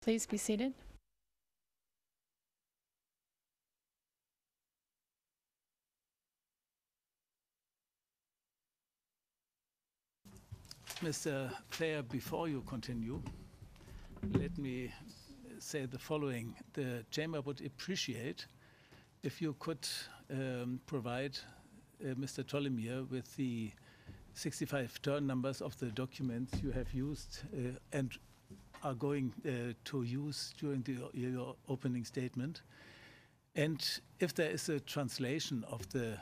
Please be seated. Mr. Thayer, before you continue, let me say the following. The Chamber would appreciate if you could provide Mr. Tolimir with the 65 turn numbers of the documents you have used and are going to use during your opening statement. And if there is a translation of the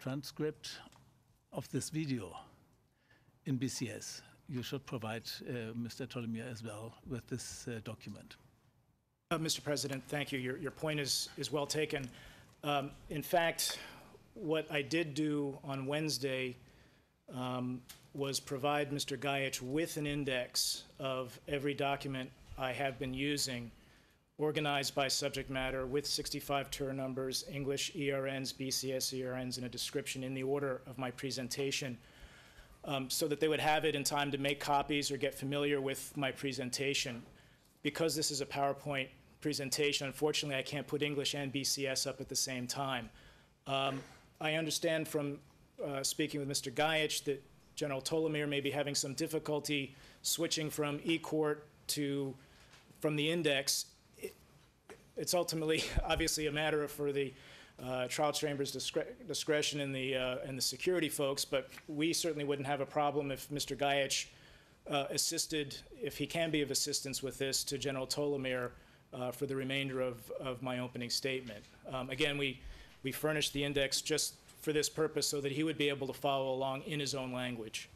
transcript of this video in BCS, you should provide Mr. Tolimir as well with this document. Mr. President, thank you. Your point is well taken. In fact, what I did do on Wednesday was provide Mr. Gajic with an index of every document I have been using, organized by subject matter with 65 turn numbers, English ERNs, BCS ERNs, and a description in the order of my presentation, so that they would have it in time to make copies or get familiar with my presentation. Because this is a PowerPoint presentation, unfortunately, I can't put English and BCS up at the same time. I understand from speaking with Mr. Gajic that General Tolimir may be having some difficulty switching from e-court from the index. It's ultimately, obviously, a matter for the trial chamber's discretion and the security folks, but we certainly wouldn't have a problem if Mr. Gajic assisted, if he can be of assistance with this, to General Tolimir for the remainder of my opening statement. Again, we furnished the index just for this purpose so that he would be able to follow along in his own language.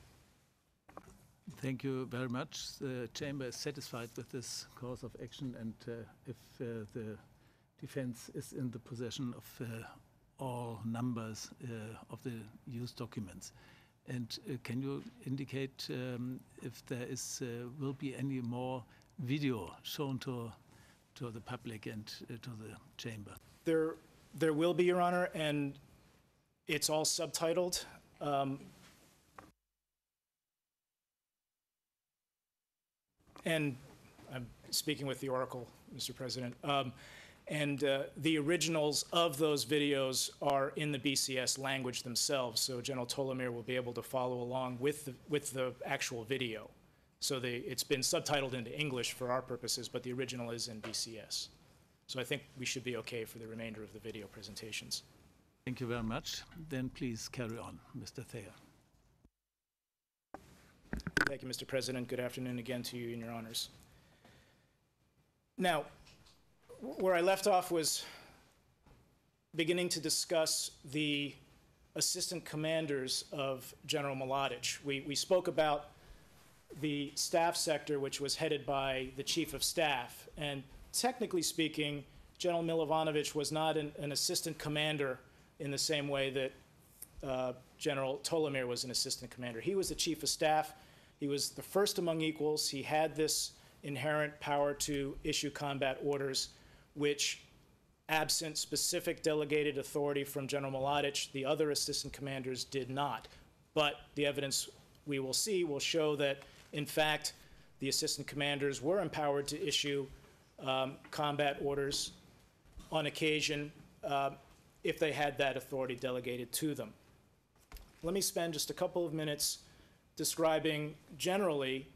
Thank you very much. The Chamber is satisfied with this course of action, and if the defense is in the possession of all numbers of the used documents. And can you indicate if there will be any more video shown to the public and to the Chamber? There will be, Your Honor, and it's all subtitled. And I'm speaking with the Oracle, Mr. President. The originals of those videos are in the BCS language themselves, so General Tolimir will be able to follow along with the actual video. So it's been subtitled into English for our purposes, but the original is in BCS. So I think we should be okay for the remainder of the video presentations. Thank you very much. Then please carry on, Mr. Thayer. Thank you, Mr. President. Good afternoon again to you and your honors. Now, where I left off was beginning to discuss the assistant commanders of General Mladic. We spoke about the staff sector, which was headed by the Chief of Staff. And technically speaking, General Milovanovic was not an assistant commander in the same way that General Tolimir was an assistant commander. He was the Chief of Staff. He was the first among equals. He had this inherent power to issue combat orders, which, absent specific delegated authority from General Mladic, the other assistant commanders did not. But the evidence we will see will show that, in fact, the assistant commanders were empowered to issue combat orders on occasion if they had that authority delegated to them. Let me spend just a couple of minutes describing generally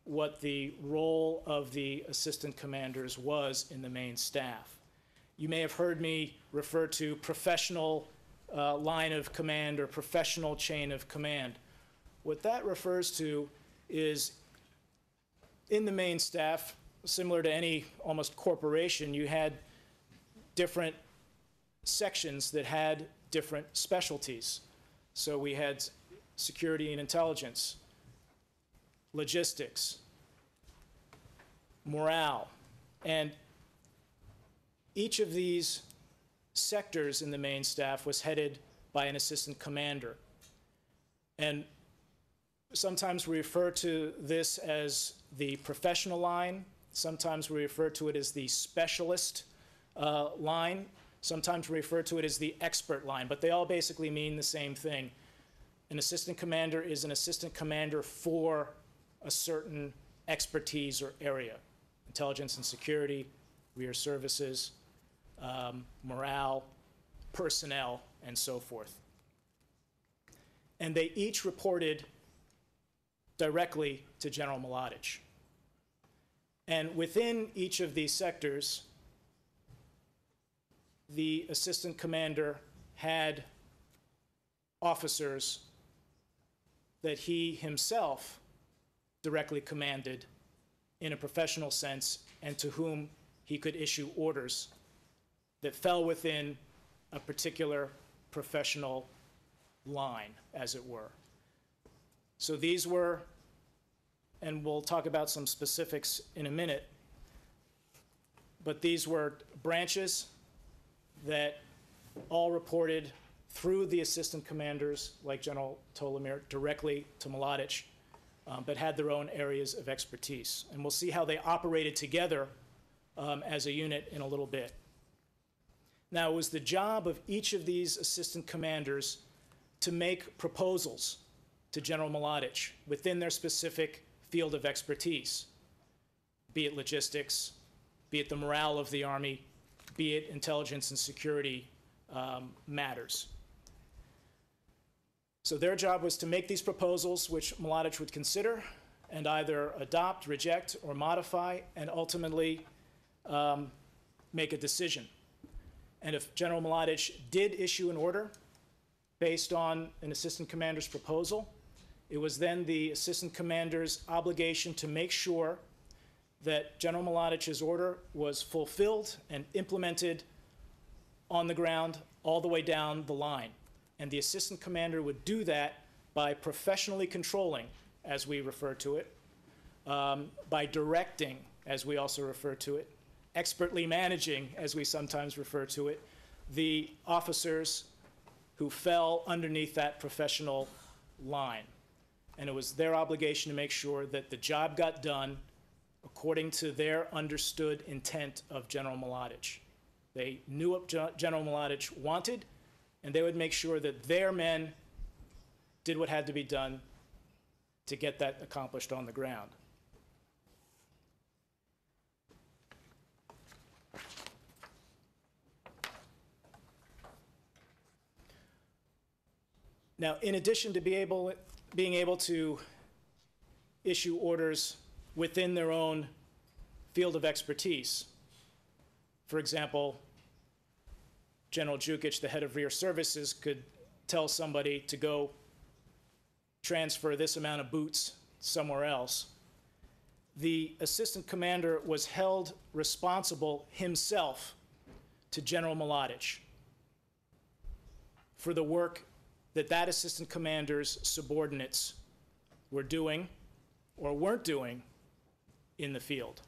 what the role of the assistant commanders was in the main staff. You may have heard me refer to professional line of command or professional chain of command. What that refers to is in the main staff, similar to any almost corporation, you had different sections that had different specialties. So we had security and intelligence, logistics, morale, and each of these sectors in the main staff was headed by an assistant commander. And sometimes we refer to this as the professional line, sometimes we refer to it as the specialist line, sometimes we refer to it as the expert line, but they all basically mean the same thing. An assistant commander is an assistant commander for a certain expertise or area. intelligence and security, rear services, morale, personnel, and so forth. And they each reported directly to General Mladic. And within each of these sectors, the assistant commander had officers that he himself directly commanded in a professional sense and to whom he could issue orders that fell within a particular professional line, as it were. So these were, and we'll talk about some specifics in a minute, but these were branches that all reported through the assistant commanders, like General Tolimir, directly to Mladic, but had their own areas of expertise. And we'll see how they operated together as a unit in a little bit. Now, it was the job of each of these assistant commanders to make proposals to General Mladic within their specific field of expertise, be it logistics, be it the morale of the Army, be it intelligence and security matters. So their job was to make these proposals, which Mladic would consider and either adopt, reject, or modify, and ultimately make a decision. And if General Mladic did issue an order based on an assistant commander's proposal, it was then the assistant commander's obligation to make sure that General Mladic's order was fulfilled and implemented on the ground all the way down the line. And the assistant commander would do that by professionally controlling, as we refer to it, by directing, as we also refer to it, expertly managing, as we sometimes refer to it, the officers who fell underneath that professional line. And it was their obligation to make sure that the job got done according to their understood intent of General Mladic. They knew what General Mladic wanted, and they would make sure that their men did what had to be done to get that accomplished on the ground. Now, in addition to being able to issue orders within their own field of expertise, for example, General Jukic, the head of rear services, could tell somebody to go transfer this amount of boots somewhere else. The assistant commander was held responsible himself to General Mladic for the work that that assistant commander's subordinates were doing or weren't doing in the field.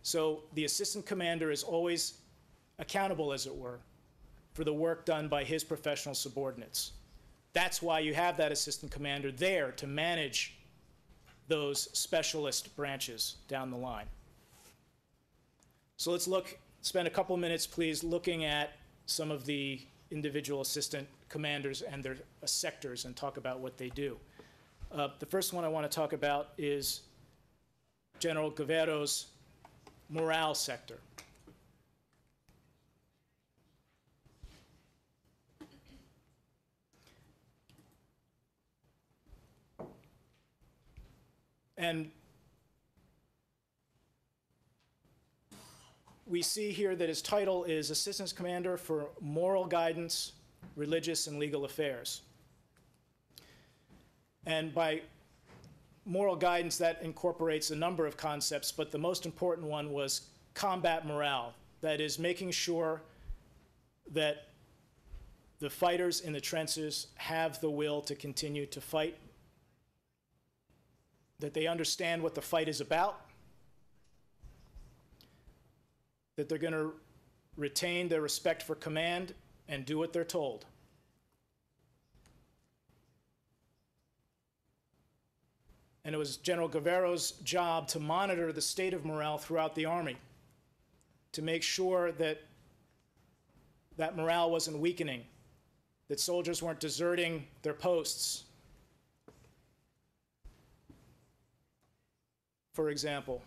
So the assistant commander is always accountable, as it were, for the work done by his professional subordinates. That's why you have that assistant commander there to manage those specialist branches down the line. So let's spend a couple minutes, please, looking at some of the individual assistant commanders and their sectors and talk about what they do. The first one I want to talk about is General Guerrero's morale sector. And we see here that his title is Assistant Commander for Moral Guidance, Religious and Legal Affairs. And by moral guidance, that incorporates a number of concepts, but the most important one was combat morale. That is, making sure that the fighters in the trenches have the will to continue to fight, that they understand what the fight is about, that they're going to retain their respect for command and do what they're told. And it was General Guerrero's job to monitor the state of morale throughout the Army, to make sure that that morale wasn't weakening, that soldiers weren't deserting their posts. For example,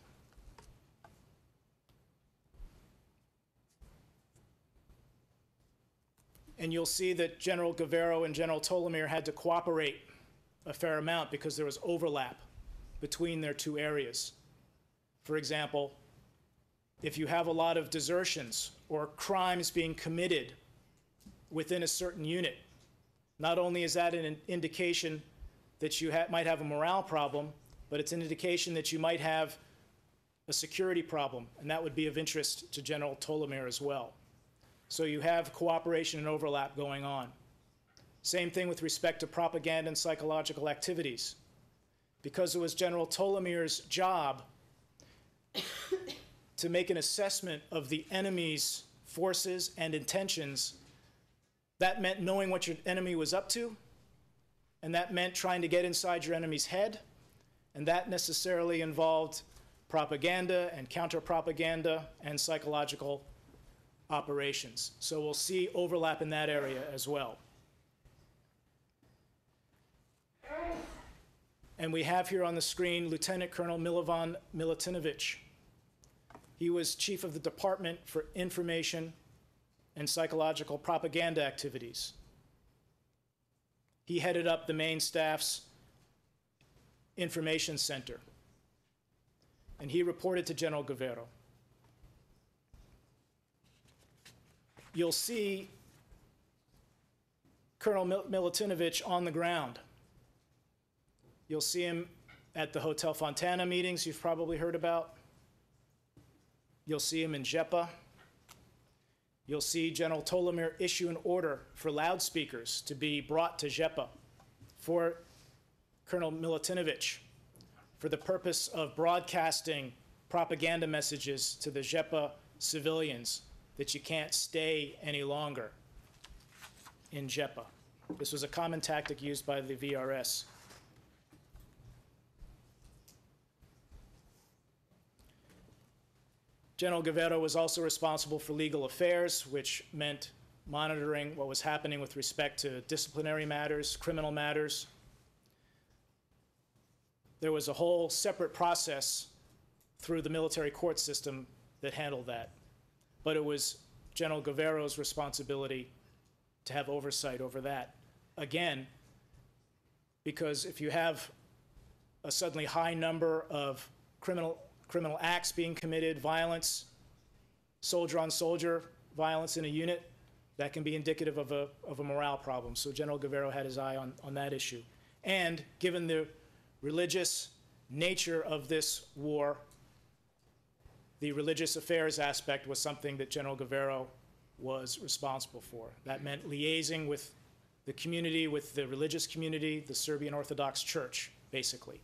And you'll see that General Guevara and General Tolimir had to cooperate a fair amount because there was overlap between their two areas. For example, if you have a lot of desertions or crimes being committed within a certain unit, not only is that an indication that you might have a morale problem, but it's an indication that you might have a security problem, and that would be of interest to General Tolimir as well. So you have cooperation and overlap going on. Same thing with respect to propaganda and psychological activities. Because it was General Tolimir's job to make an assessment of the enemy's forces and intentions, that meant knowing what your enemy was up to, and that meant trying to get inside your enemy's head, and that necessarily involved propaganda and counter-propaganda and psychological operations. So we'll see overlap in that area as well. And we have here on the screen Lieutenant Colonel Milovan Milutinovic. He was chief of the Department for Information and Psychological Propaganda Activities. He headed up the main staff's information center, and he reported to General Guevara. You'll see Colonel Milutinovic on the ground. You'll see him at the Hotel Fontana meetings you've probably heard about. You'll see him in Jepa. You'll see General Tolimir issue an order for loudspeakers to be brought to Jepa for Colonel Milutinovic for the purpose of broadcasting propaganda messages to the Jepa civilians that you can't stay any longer in Jepa. This was a common tactic used by the VRS. General Guevara was also responsible for legal affairs, which meant monitoring what was happening with respect to disciplinary matters, criminal matters. There was a whole separate process through the military court system that handled that. But it was General Guevara's responsibility to have oversight over that. Again, because if you have a suddenly high number of criminal acts being committed, violence, soldier-on-soldier violence in a unit, that can be indicative of a morale problem. So General Guevara had his eye on that issue. And given the religious nature of this war, the religious affairs aspect was something that General Guevara was responsible for. That meant liaising with the community, with the religious community, the Serbian Orthodox Church, basically.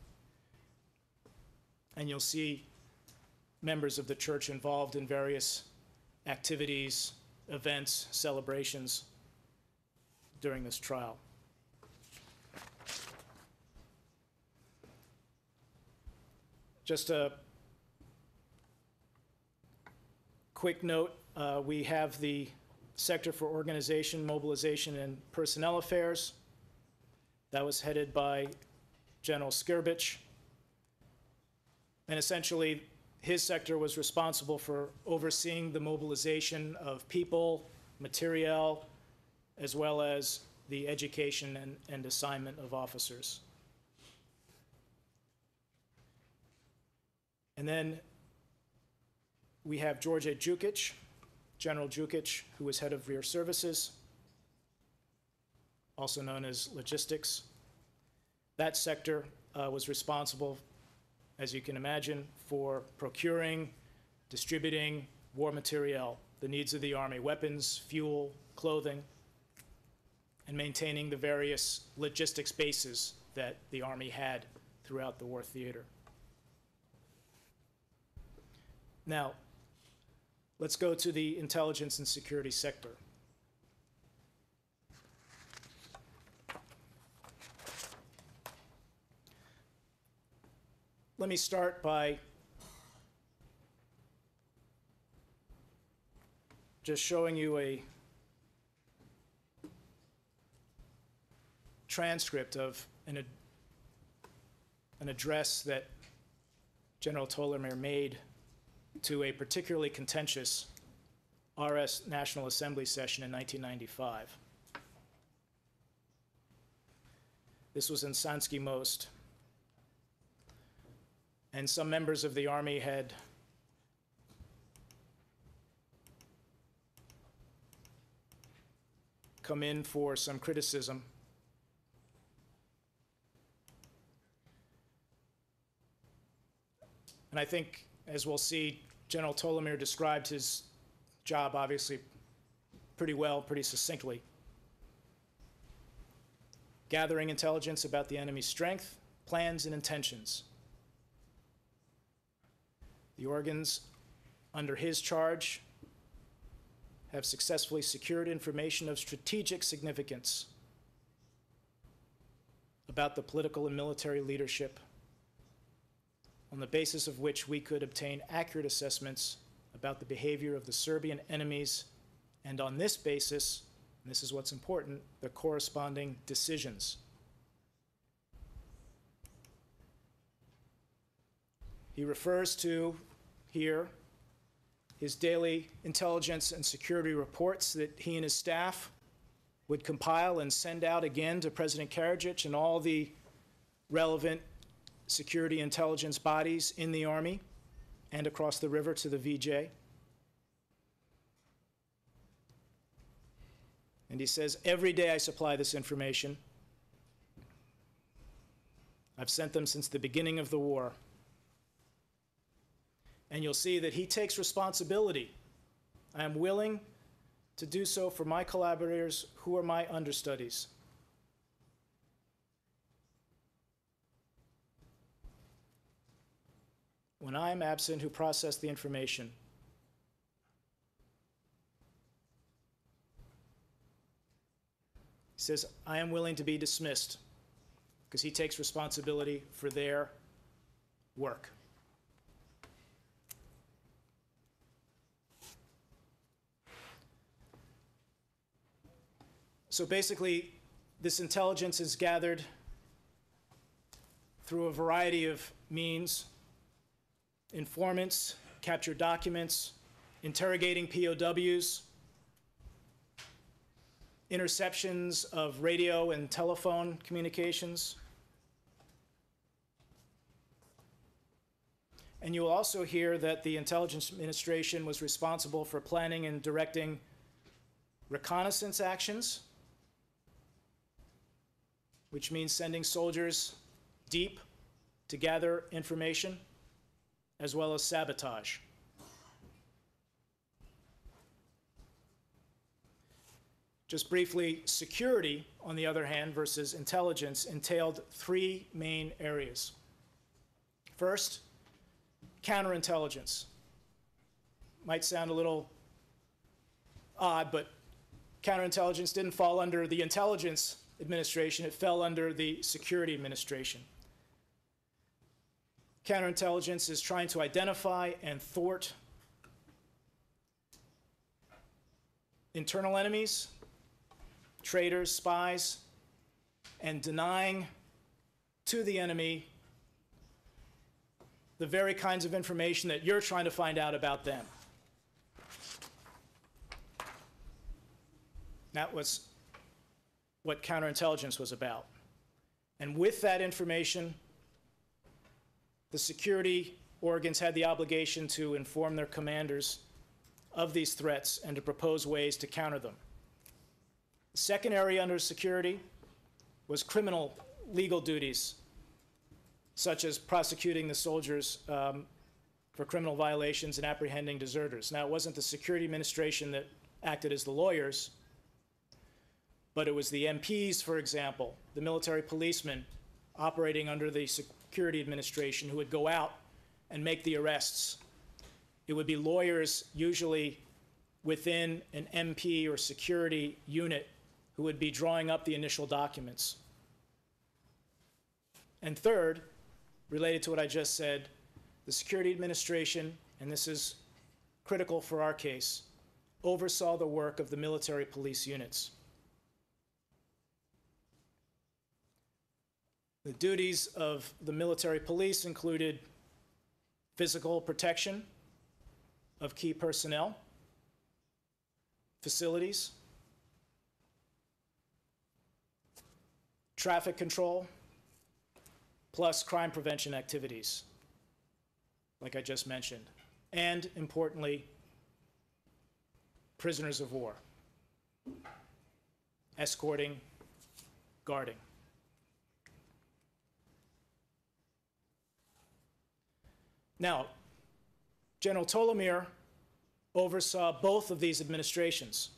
And you'll see members of the church involved in various activities, events, celebrations during this trial. Just a quick note, we have the Sector for Organization, Mobilization, and Personnel Affairs. That was headed by General Skirbich. And essentially, his sector was responsible for overseeing the mobilization of people, materiel, as well as the education and assignment of officers. And then we have George Jukic, General Jukic, who was head of Rear Services, also known as Logistics. That sector was responsible, as you can imagine, for procuring, distributing war materiel, the needs of the Army, weapons, fuel, clothing, and maintaining the various logistics bases that the Army had throughout the war theater. Now, let's go to the intelligence and security sector. Let me start by just showing you a transcript of an address that General Tolimir made to a particularly contentious RS National Assembly session in 1995. This was in Sansky Most. And some members of the Army had come in for some criticism. And I think, as we'll see, General Tolimir described his job, obviously, pretty well, pretty succinctly. Gathering intelligence about the enemy's strength, plans, and intentions. The organs under his charge have successfully secured information of strategic significance about the political and military leadership, on the basis of which we could obtain accurate assessments about the behavior of the Serbian enemies, and on this basis, and this is what's important, the corresponding decisions. He refers to here his daily intelligence and security reports that he and his staff would compile and send out again to President Karadzic and all the relevant security intelligence bodies in the Army and across the river to the VJ. And he says, every day I supply this information. I've sent them since the beginning of the war. And you'll see that he takes responsibility. I am willing to do so for my collaborators who are my understudies. When I am absent, who process the information. He says, I am willing to be dismissed, because he takes responsibility for their work. So basically, this intelligence is gathered through a variety of means: informants, captured documents, interrogating POWs, interceptions of radio and telephone communications. And you will also hear that the Intelligence Administration was responsible for planning and directing reconnaissance actions, which means sending soldiers deep to gather information, as well as sabotage. Just briefly, security, on the other hand, versus intelligence, entailed three main areas. First, counterintelligence. Might sound a little odd, but counterintelligence didn't fall under the Intelligence Administration, it fell under the Security Administration. Counterintelligence is trying to identify and thwart internal enemies, traitors, spies, and denying to the enemy the very kinds of information that you're trying to find out about them. That was what counterintelligence was about. And with that information, the security organs had the obligation to inform their commanders of these threats and to propose ways to counter them. The second area under security was criminal legal duties, such as prosecuting the soldiers for criminal violations and apprehending deserters. Now, it wasn't the Security Administration that acted as the lawyers, but it was the MPs, for example, the military policemen operating under the Security Administration who would go out and make the arrests. It would be lawyers, usually within an MP or security unit, who would be drawing up the initial documents. And third, related to what I just said, the Security Administration, and this is critical for our case, oversaw the work of the military police units. The duties of the military police included physical protection of key personnel, facilities, traffic control, plus crime prevention activities, like I just mentioned, and importantly, prisoners of war, escorting, guarding. Now, General Tolimir oversaw both of these administrations.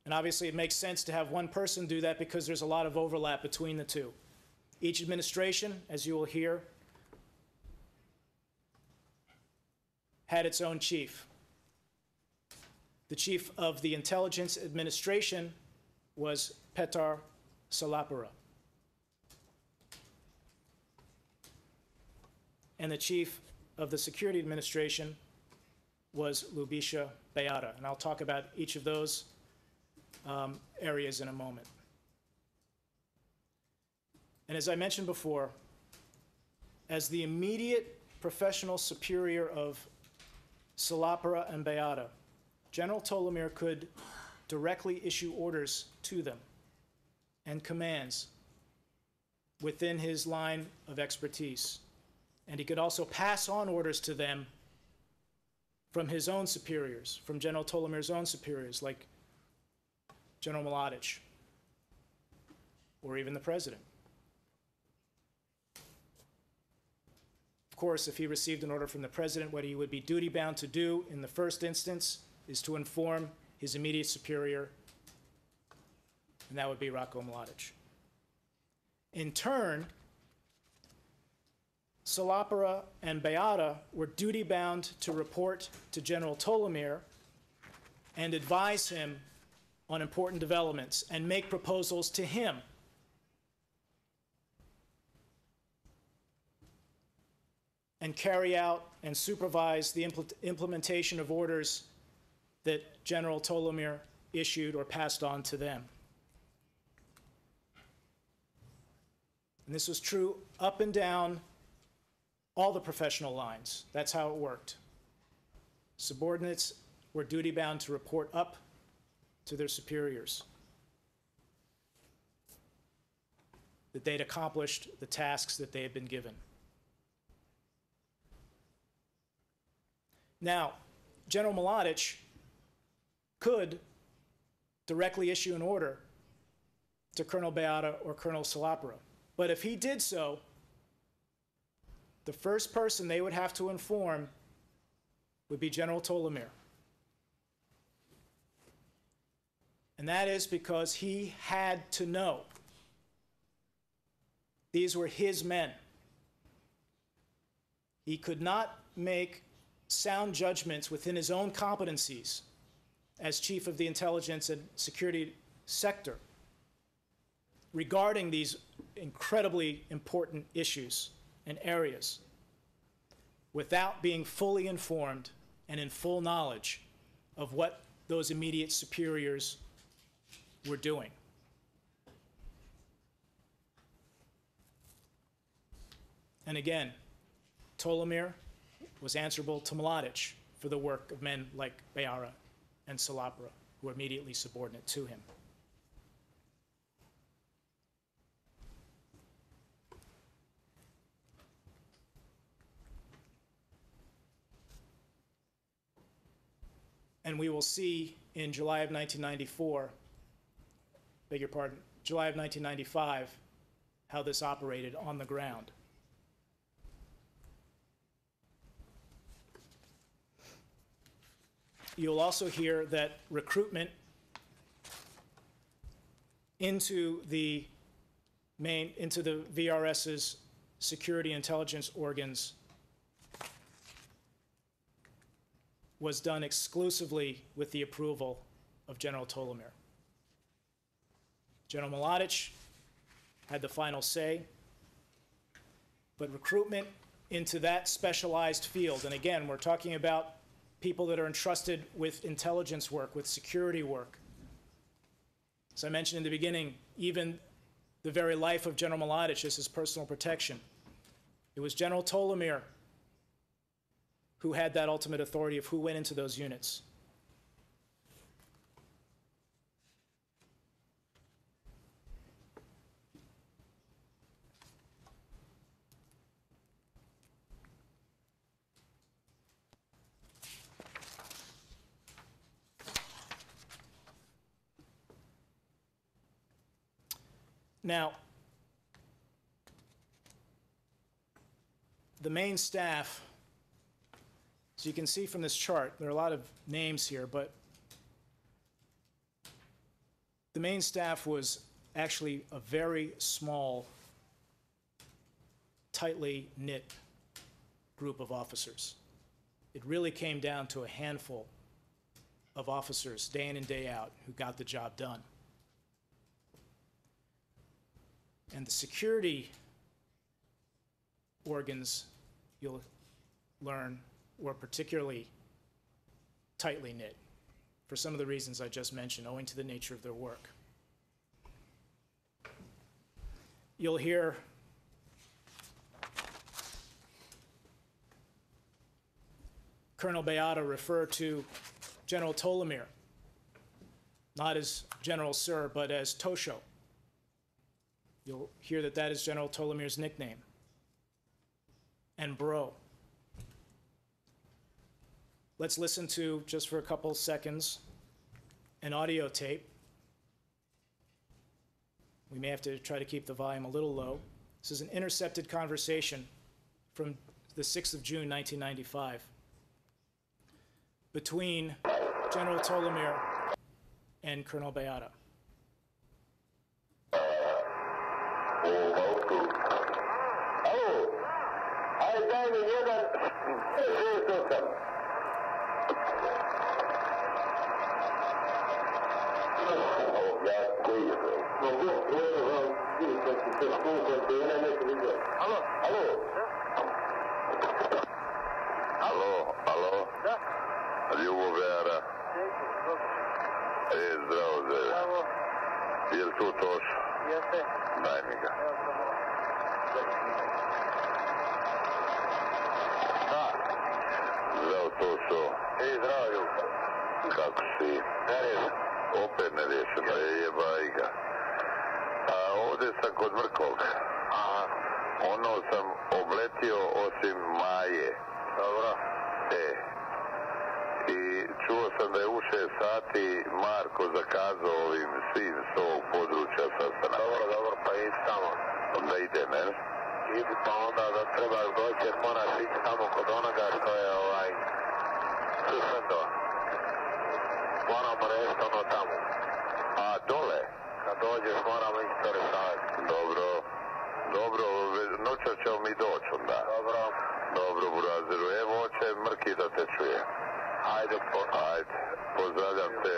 And obviously it makes sense to have one person do that because there's a lot of overlap between the two. Each administration, as you will hear, had its own chief. The chief of the intelligence administration was Petar Salapura. And the chief of the security administration was Lubisha Beata. And I'll talk about each of those areas in a moment. And as I mentioned before, as the immediate professional superior of Salapura and Beata, General Tolimir could directly issue orders to them and commands within his line of expertise. And he could also pass on orders to them from his own superiors, from General Tolimir's own superiors, like General Mladic, or even the president. Of course, if he received an order from the president, what he would be duty-bound to do in the first instance is to inform his immediate superior, and that would be Ratko Mladic. In turn, Salapura and Beata were duty-bound to report to General Tolimir and advise him on important developments and make proposals to him. And carry out and supervise the implementation of orders that General Tolimir issued or passed on to them. And this was true up and down all the professional lines. That's how it worked. Subordinates were duty-bound to report up to their superiors that they'd accomplished the tasks that they had been given. Now, General Mladic could directly issue an order to Colonel Beata or Colonel Salapura. But if he did so, the first person they would have to inform would be General Tolimir. And that is because he had to know. These were his men. He could not make sound judgments within his own competencies as chief of the intelligence and security sector regarding these incredibly important issues and areas without being fully informed and in full knowledge of what those immediate superiors were doing. And again, Tolimir was answerable to Mladic for the work of men like Beata and Salapura, who were immediately subordinate to him. And we will see in July of 1994, beg your pardon, July of 1995, how this operated on the ground. You'll also hear that recruitment into the VRS's security intelligence organs was done exclusively with the approval of General Tolimir. General Mladic had the final say, but recruitment into that specialized field, and again, we're talking about people that are entrusted with intelligence work, with security work. As I mentioned in the beginning, even the very life of General Mladic is his personal protection. It was General Tolimir who had that ultimate authority of who went into those units. Now, the main staff, so you can see from this chart, there are a lot of names here, but the main staff was actually a very small, tightly knit group of officers. It really came down to a handful of officers day in and day out who got the job done. And the security organs, you'll learn, were particularly tightly knit for some of the reasons I just mentioned, owing to the nature of their work. You'll hear Colonel Beata refer to General Tolimir, not as General Sir, but as Tosho. You'll hear that that is General Tolimir's nickname. And Bro. Let's listen to, just for a couple seconds, an audio tape. We may have to try to keep the volume a little low. This is an intercepted conversation from the 6th of June, 1995, between General Tolimir and Colonel Beata. Alo? Da. Ljubo Vera. Zdravo, Zeve. Zdravo. Je li tu Toš? Jeste. Daj mi ga. Da. Zdravo, Tošo. Zdravo, Ljubo. Kako si? Nerešeno. Opet nerešeno, jebaj ga. A ovdje sam kod Mrkog. Aha. Ono sam obletio osim Maje. Dobro. I čuo sam da je u 6 sati Marko zakazao ovim svim s ovog područja sastanak. Dobro, pa idi tamo. Onda ide, ne? Idi pa onda da trebaš doći jer moraš ići tamo kod onoga što je susredo. Moramo rešiti ono tamo. A dole? Kad dođeš moramo ići to rešavati. Dobro, noćas ćemo mi doći onda. Dobro, burazeru. Evo oče Mrki da te čuje. Ajde, pozdravljam te.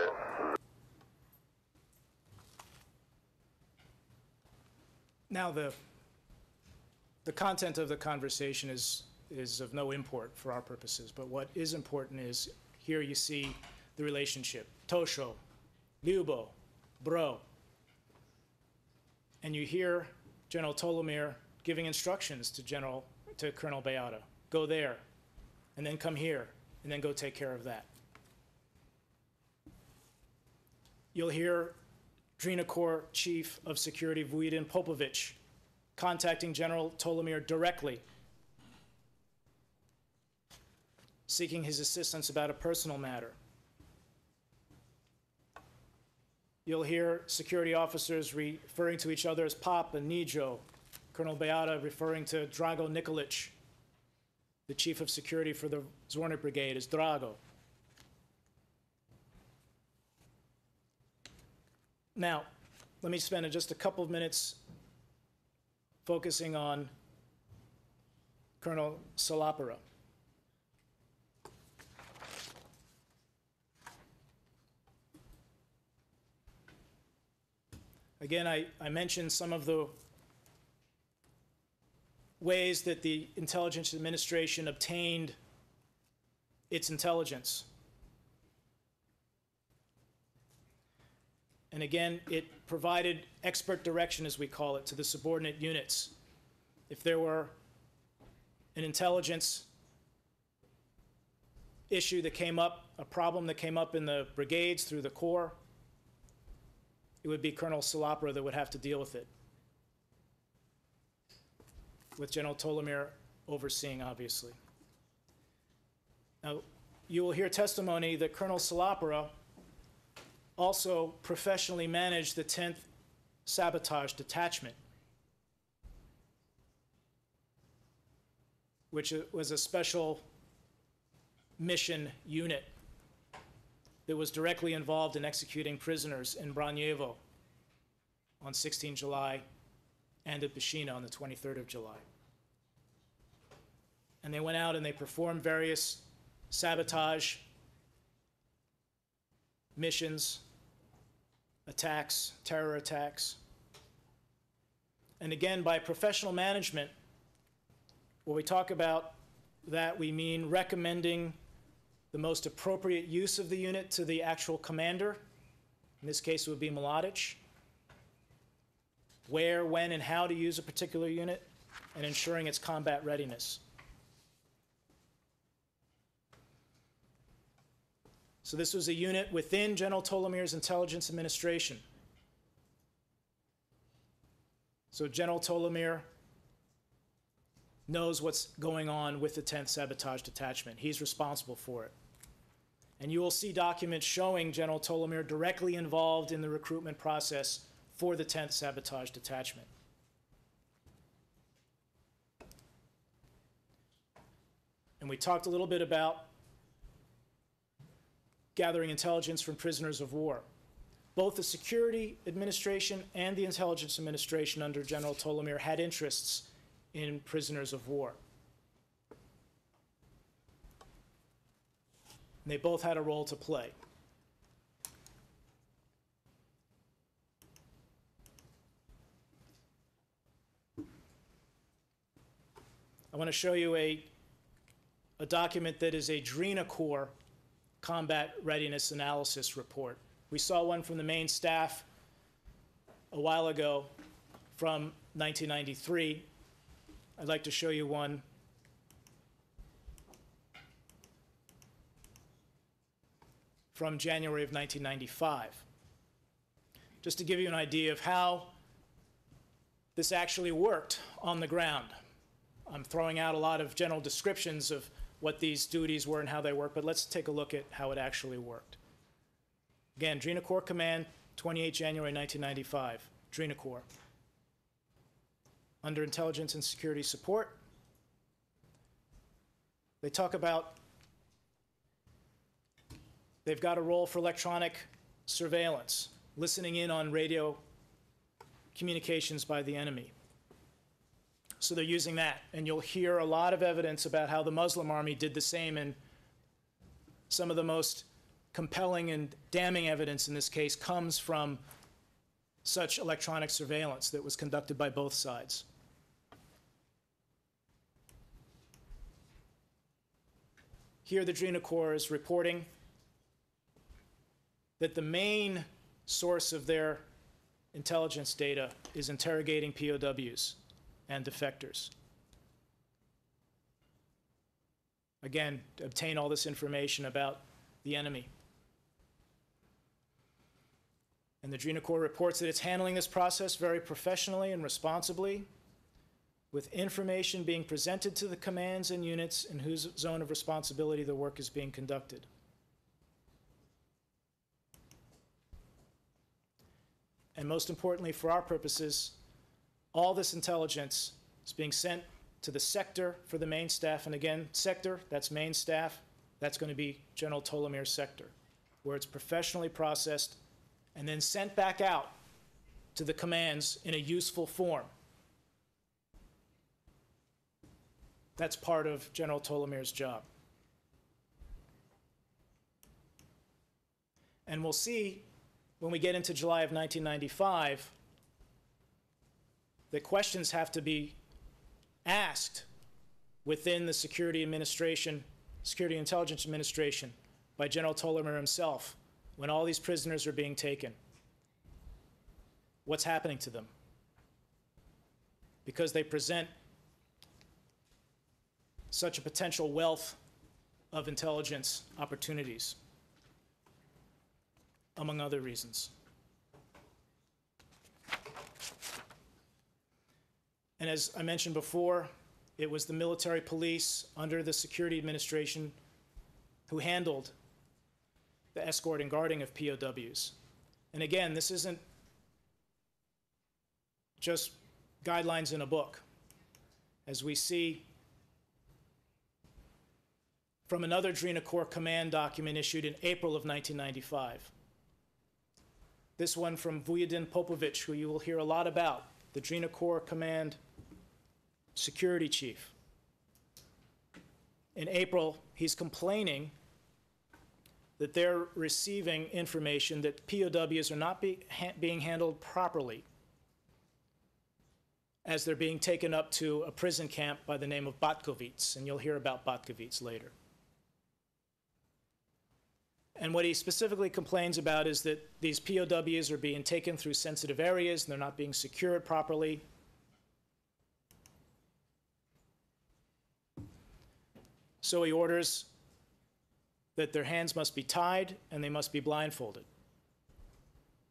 Now, the content of the conversation is of no import for our purposes, but what is important is here you see the relationship. Tosho, Ljubo, Bro. And you hear General Tolimir giving instructions to Colonel Beata. Go there, and then come here, and then go take care of that. You'll hear Drina Corps Chief of Security Vujdin Popovic contacting General Tolimir directly, seeking his assistance about a personal matter. You'll hear security officers referring to each other as Pop and Nijo, Colonel Beata referring to Drago Nikolic, the Chief of Security for the Zvornik Brigade, as Drago. Now, let me spend just a couple of minutes focusing on Colonel Salapara. Again, I mentioned some of the ways that the intelligence administration obtained its intelligence. And again, it provided expert direction, as we call it, to the subordinate units. If there were an intelligence issue that came up, a problem that came up in the brigades through the Corps, it would be Colonel Salapara that would have to deal with it, with General Tolimir overseeing, obviously. Now, you will hear testimony that Colonel Salapara also professionally managed the 10th Sabotage Detachment, which was a special mission unit that was directly involved in executing prisoners in Braniewo on 16 July and at Bashina on the 23rd of July. And they went out and they performed various sabotage missions, attacks, terror attacks. And again, by professional management, when we talk about that, we mean recommending the most appropriate use of the unit to the actual commander. In this case, it would be Mladic. Where, when, and how to use a particular unit, and ensuring its combat readiness. So this was a unit within General Tolimir's intelligence administration. So General Tolimir knows what's going on with the 10th Sabotage Detachment. He's responsible for it. And you will see documents showing General Tolimir directly involved in the recruitment process for the 10th Sabotage Detachment. And we talked a little bit about gathering intelligence from prisoners of war. Both the Security Administration and the Intelligence Administration under General Tolimir had interests in prisoners of war. And they both had a role to play. I want to show you a document that is a Drina Corps Combat Readiness Analysis Report. We saw one from the main staff a while ago from 1993. I'd like to show you one from January of 1995. Just to give you an idea of how this actually worked on the ground. I'm throwing out a lot of general descriptions of what these duties were and how they work, but let's take a look at how it actually worked. Again, Drina Corps Command, 28 January 1995, Drina Corps. Under Intelligence and Security Support, they talk about they've got a role for electronic surveillance, listening in on radio communications by the enemy. So they're using that, and you'll hear a lot of evidence about how the Muslim army did the same, and some of the most compelling and damning evidence in this case comes from such electronic surveillance that was conducted by both sides. Here the Drina Corps is reporting that the main source of their intelligence data is interrogating POWs and defectors. Again, to obtain all this information about the enemy. And the Drina Corps reports that it's handling this process very professionally and responsibly, with information being presented to the commands and units in whose zone of responsibility the work is being conducted. And most importantly for our purposes, all this intelligence is being sent to the sector for the main staff. And again, sector, that's main staff, that's going to be General Tolimir's sector, where it's professionally processed and then sent back out to the commands in a useful form. That's part of General Tolimir's job. And we'll see when we get into July of 1995 that questions have to be asked within the Security Administration, Security Intelligence Administration, by General Tolimir himself when all these prisoners are being taken. What's happening to them? Because they present such a potential wealth of intelligence opportunities, among other reasons. And as I mentioned before, it was the military police under the Security Administration who handled the escort and guarding of POWs. And again, this isn't just guidelines in a book. As we see from another Drina Corps command document issued in April of 1995. This one from Vujadin Popovic, who you will hear a lot about, the Drina Corps Command security chief. In April, he's complaining that they're receiving information that POWs are not being handled properly as they're being taken up to a prison camp by the name of Batkovic, and you'll hear about Batkovic later. And what he specifically complains about is that these POWs are being taken through sensitive areas and they're not being secured properly. So he orders that their hands must be tied and they must be blindfolded.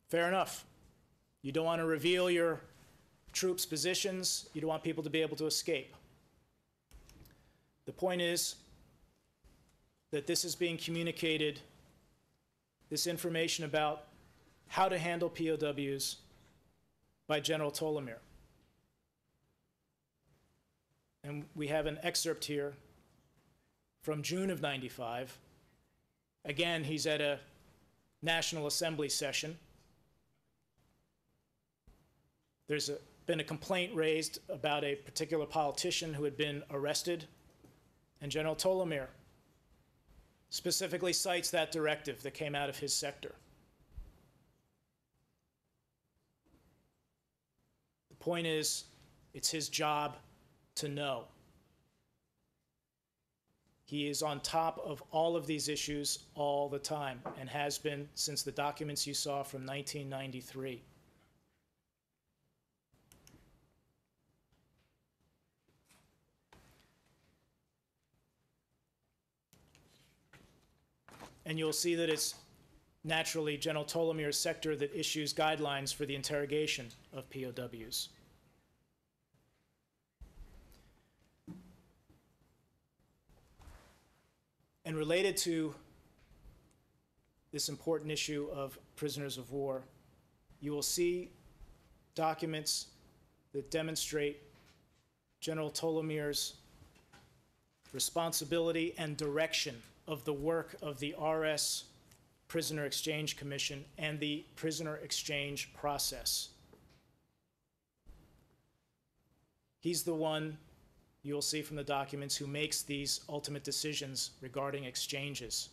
Fair enough. You don't want to reveal your troops' positions. You don't want people to be able to escape. The point is that this is being communicated, this information about how to handle POWs, by General Tolimir. And we have an excerpt here from June of '95. Again, he's at a National Assembly session. There's been a complaint raised about a particular politician who had been arrested, and General Tolimir specifically cites that directive that came out of his sector. The point is, it's his job to know. He is on top of all of these issues all the time and has been since the documents you saw from 1993. And you'll see that it's naturally General Tolimir's sector that issues guidelines for the interrogation of POWs. And related to this important issue of prisoners of war, you will see documents that demonstrate General Tolimir's responsibility and direction of the work of the RS Prisoner Exchange Commission and the prisoner exchange process. He's the one, you'll see from the documents, who makes these ultimate decisions regarding exchanges.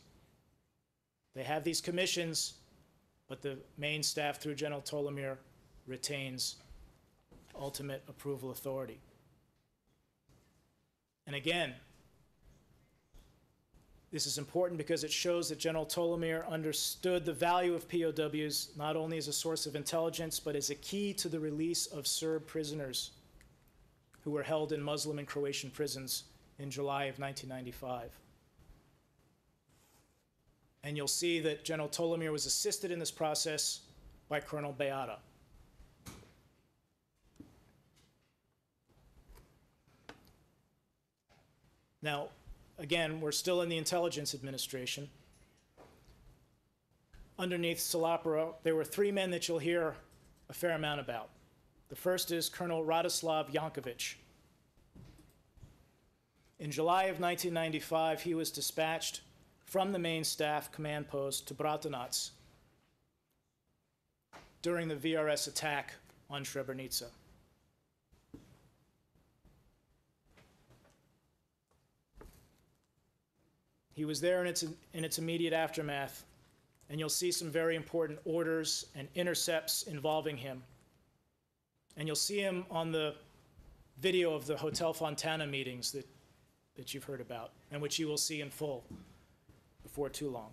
They have these commissions, but the main staff through General Tolimir retains ultimate approval authority. And again, this is important because it shows that General Tolimir understood the value of POWs not only as a source of intelligence, but as a key to the release of Serb prisoners who were held in Muslim and Croatian prisons in July of 1995. And you'll see that General Tolimir was assisted in this process by Colonel Beata. Now, again, we're still in the intelligence administration. Underneath Solapero, there were three men that you'll hear a fair amount about. The first is Colonel Radislav Jankovic. In July of 1995, he was dispatched from the main staff command post to Bratunac during the VRS attack on Srebrenica. He was there in its immediate aftermath, and you'll see some very important orders and intercepts involving him. And you'll see him on the video of the Hotel Fontana meetings that you've heard about, and which you will see in full before too long.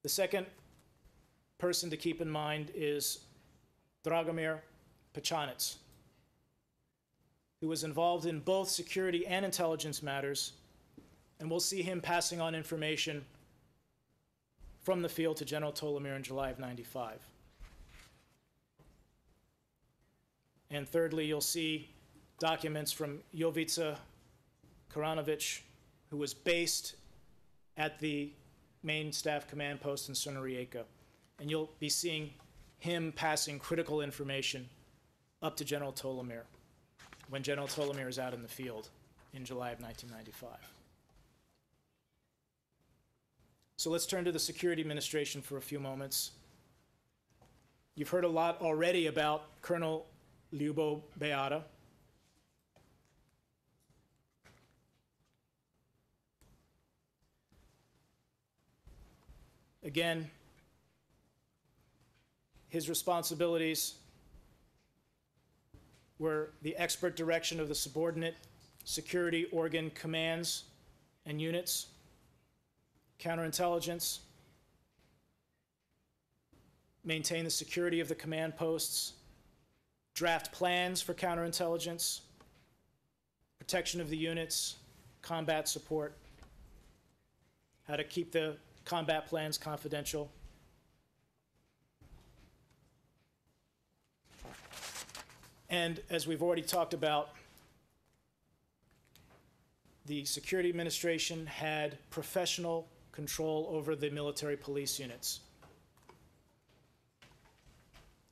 The second person to keep in mind is Dragomir Pechanec, who was involved in both security and intelligence matters, and we'll see him passing on information from the field to General Tolimir in July of '95. And thirdly, you'll see documents from Jovica Karanovic, who was based at the main staff command post in Crna Rijeka. And you'll be seeing him passing critical information up to General Tolimir when General Tolimir is out in the field in July of 1995. So let's turn to the Security Administration for a few moments. You've heard a lot already about Colonel Lyubo Beata. Again, his responsibilities were the expert direction of the subordinate security organ commands and units, counterintelligence, maintain the security of the command posts, draft plans for counterintelligence, protection of the units, combat support, how to keep the combat plans confidential. And as we've already talked about, the Security Administration had professional control over the military police units.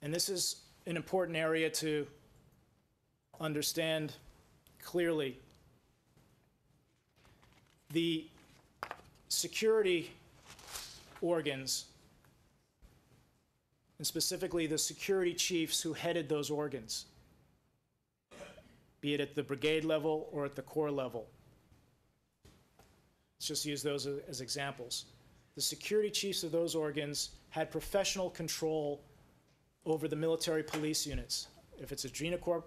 And this is an important area to understand clearly. The security organs, and specifically the security chiefs who headed those organs, be it at the brigade level or at the corps level. Let's just use those as examples. The security chiefs of those organs had professional control over the military police units. If it's a Drina Corps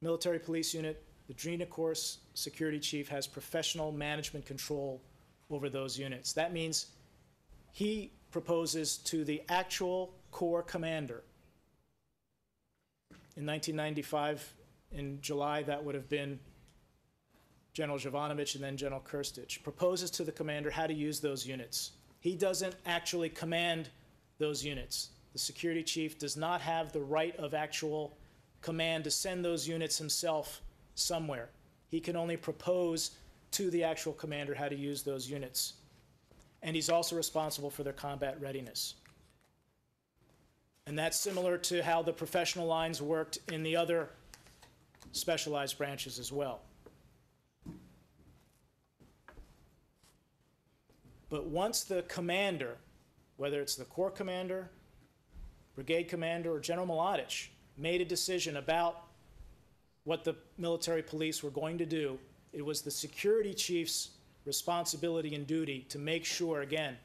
military police unit, the Drina Corps security chief has professional management control over those units. That means he proposes to the actual corps commander. In 1995, in July, that would have been General Jovanovich and then General Kirstich, proposes to the commander how to use those units. He doesn't actually command those units. The security chief does not have the right of actual command to send those units himself somewhere. He can only propose to the actual commander how to use those units. And he's also responsible for their combat readiness. And that's similar to how the professional lines worked in the other specialized branches as well. But once the commander, whether it's the corps commander, brigade commander, or General Mladic, made a decision about what the military police were going to do, it was the security chief's responsibility and duty to make sure, again,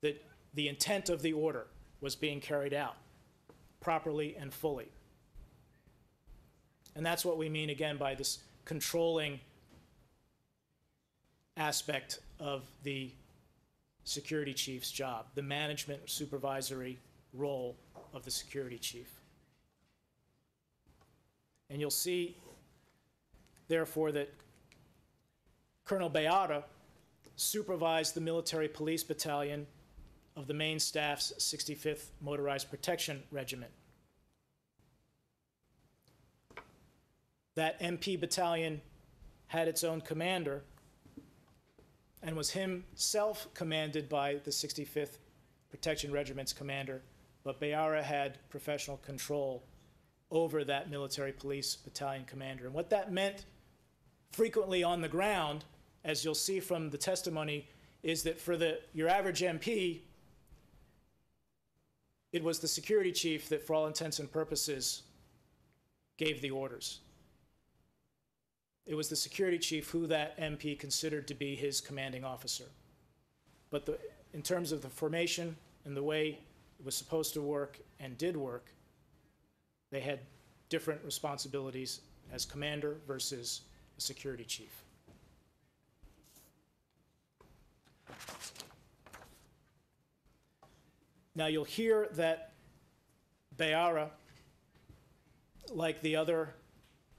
that the intent of the order was being carried out properly and fully. And that's what we mean, again, by this controlling aspect of the security chief's job, the management or supervisory role of the security chief. And you'll see, therefore, that Colonel Beata supervised the military police battalion of the main staff's 65th Motorized Protection Regiment. That MP battalion had its own commander and was himself commanded by the 65th Protection Regiment's commander, but Beata had professional control over that military police battalion commander. And what that meant frequently on the ground, as you'll see from the testimony, is that for your average MP, it was the security chief that, for all intents and purposes, gave the orders. It was the security chief who that MP considered to be his commanding officer. But in terms of the formation and the way it was supposed to work and did work, they had different responsibilities as commander versus a security chief. Now you'll hear that Beata, like the other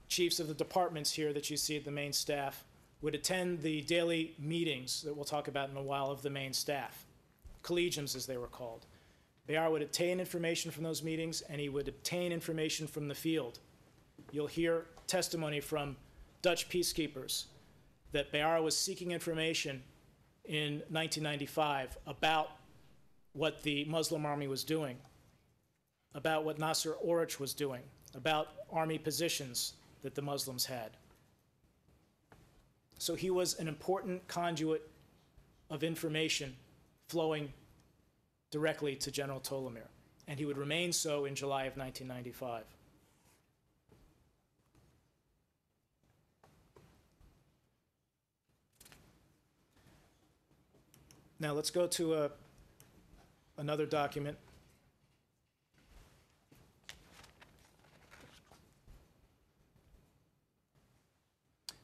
chiefs of the departments here that you see at the main staff, would attend the daily meetings that we'll talk about in a while of the main staff, collegiums as they were called. Beata would obtain information from those meetings, and he would obtain information from the field. You'll hear testimony from Dutch peacekeepers that Beata was seeking information in 1995 about what the Muslim army was doing. about what Nasser Orich was doing, about army positions that the Muslims had. So he was an important conduit of information flowing directly to General Tolimir, and he would remain so in July of 1995. Now let's go to another document.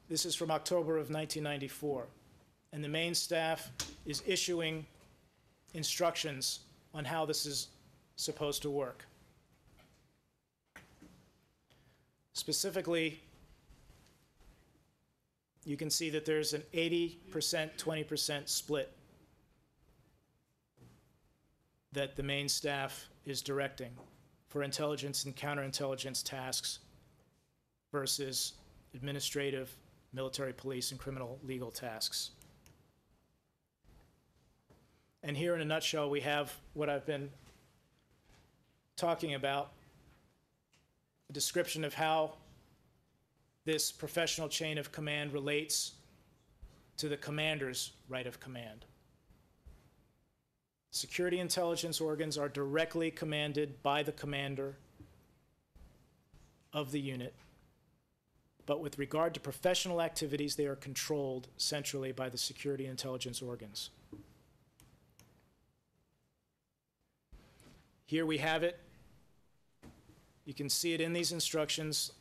This is from October of 1994, and the main staff is issuing instructions on how this is supposed to work. Specifically, you can see that there's an 80%, 20% split that the main staff is directing for intelligence and counterintelligence tasks versus administrative, military, police, and criminal legal tasks. And here in a nutshell, we have what I've been talking about, a description of how this professional chain of command relates to the commander's right of command. Security intelligence organs are directly commanded by the commander of the unit, but with regard to professional activities, they are controlled centrally by the security intelligence organs. Here we have it. You can see it in these instructions.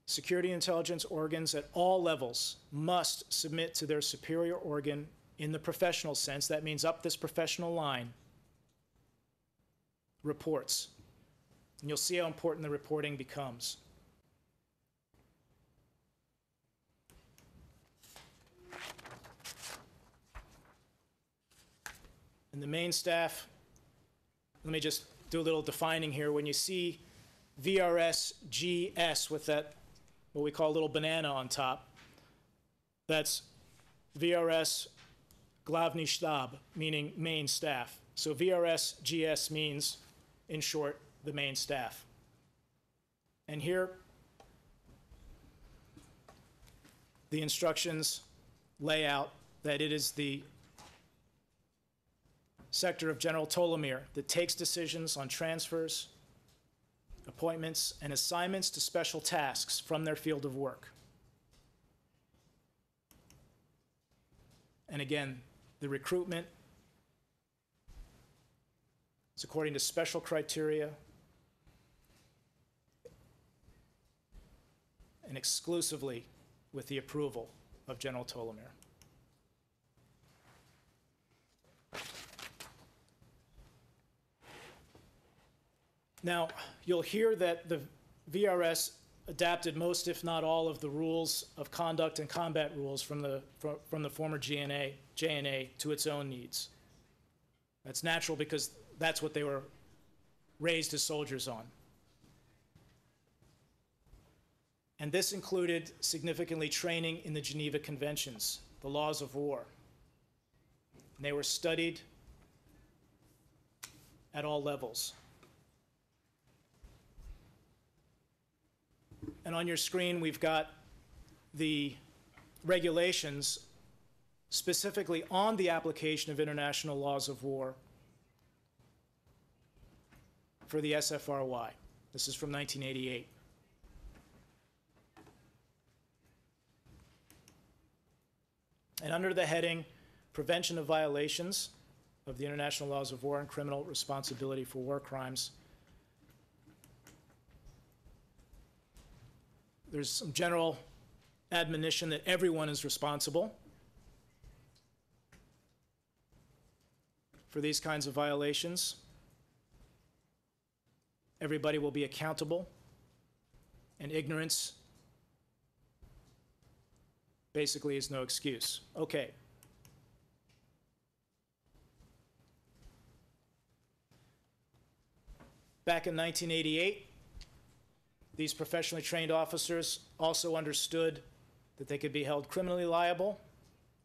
Security intelligence organs at all levels must submit to their superior organ in the professional sense. That means up this professional line, reports. And you'll see how important the reporting becomes. And the main staff, let me just do a little defining here. When you see VRS-GS with that, what we call a little banana on top, that's VRS Glavny Stab, meaning main staff. So VRS-GS means, in short, the main staff. And here, the instructions lay out that it is the sector of General Tolimir that takes decisions on transfers, appointments, and assignments to special tasks from their field of work. And again, the recruitment is according to special criteria and exclusively with the approval of General Tolimir. Now, you'll hear that the VRS adapted most, if not all, of the rules of conduct and combat rules from the former JNA to its own needs. That's natural because that's what they were raised as soldiers on. And this included significantly training in the Geneva Conventions, the laws of war. And they were studied at all levels. And on your screen, we've got the regulations specifically on the application of international laws of war for the SFRY. This is from 1988. And under the heading, Prevention of Violations of the International Laws of War and Criminal Responsibility for War Crimes, there's some general admonition that everyone is responsible for these kinds of violations. Everybody will be accountable, and ignorance basically is no excuse. Okay. Back in 1988, these professionally trained officers also understood that they could be held criminally liable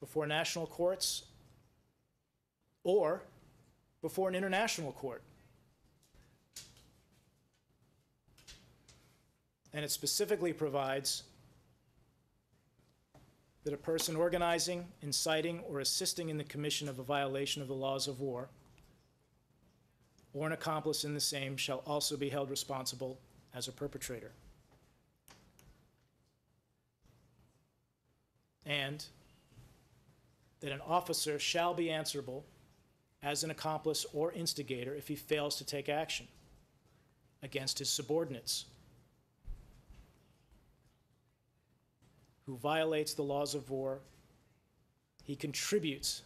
before national courts or before an international court. And it specifically provides that a person organizing, inciting, or assisting in the commission of a violation of the laws of war, or an accomplice in the same, shall also be held responsible as a perpetrator. And that an officer shall be answerable as an accomplice or instigator if he fails to take action against his subordinates who violates the laws of war. He contributes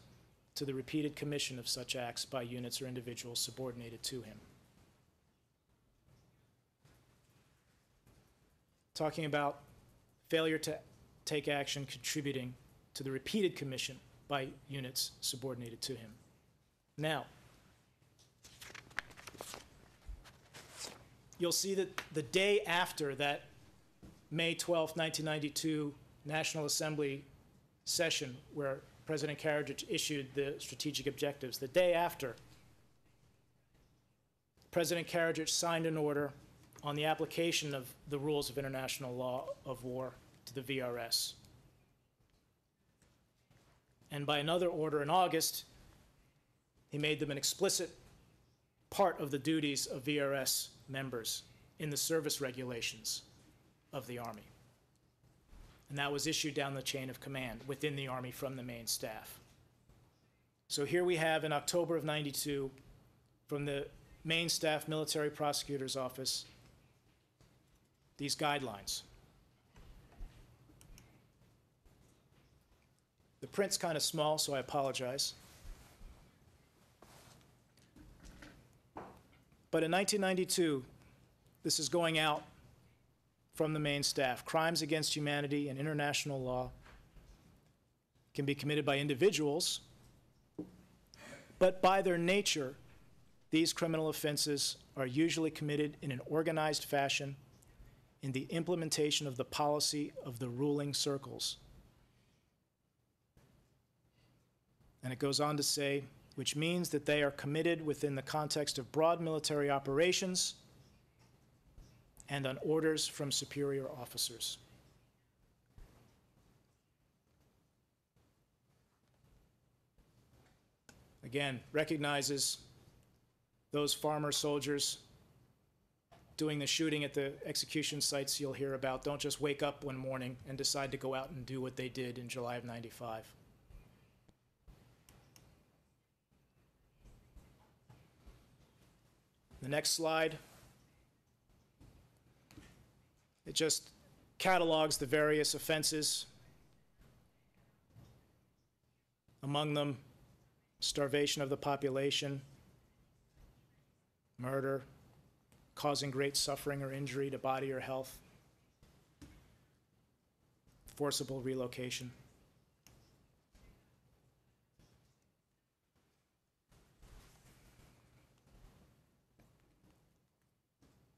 to the repeated commission of such acts by units or individuals subordinated to him. Talking about failure to take action contributing to the repeated commission by units subordinated to him. Now, you'll see that the day after that May 12, 1992 National Assembly session where President Karadzic issued the strategic objectives, the day after, President Karadzic signed an order on the application of the rules of international law of war to the VRS. And by another order in August, he made them an explicit part of the duties of VRS members in the service regulations of the Army. And that was issued down the chain of command within the Army from the main staff. So here we have in October of '92, from the main staff military prosecutor's office, these guidelines. The print's kind of small, so I apologize. But in 1992, this is going out from the main staff. Crimes against humanity and international law can be committed by individuals, but by their nature, these criminal offenses are usually committed in an organized fashion in the implementation of the policy of the ruling circles. And it goes on to say, which means that they are committed within the context of broad military operations and on orders from superior officers. Again, recognizes those farmer soldiers doing the shooting at the execution sites you'll hear about don't just wake up one morning and decide to go out and do what they did in July of '95. The next slide, it just catalogs the various offenses, among them starvation of the population, murder, causing great suffering or injury to body or health, forcible relocation.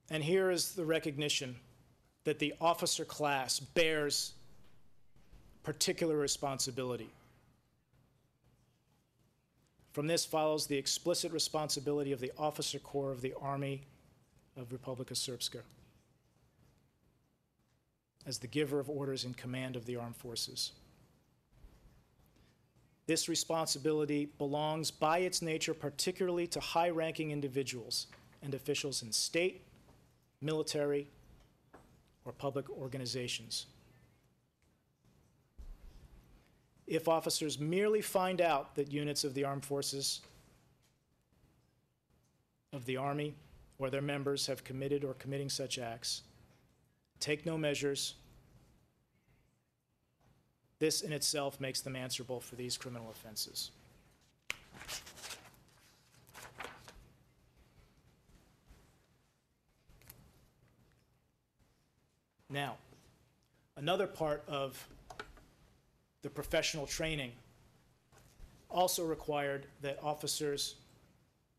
And here is the recognition that the officer class bears particular responsibility. From this follows the explicit responsibility of the officer corps of the Army of Republika Srpska as the giver of orders in command of the armed forces. This responsibility belongs by its nature particularly to high-ranking individuals and officials in state, military, or public organizations. If officers merely find out that units of the armed forces of the Army or their members have committed or committing such acts, take no measures, this in itself makes them answerable for these criminal offenses. Now, another part of the professional training also required that officers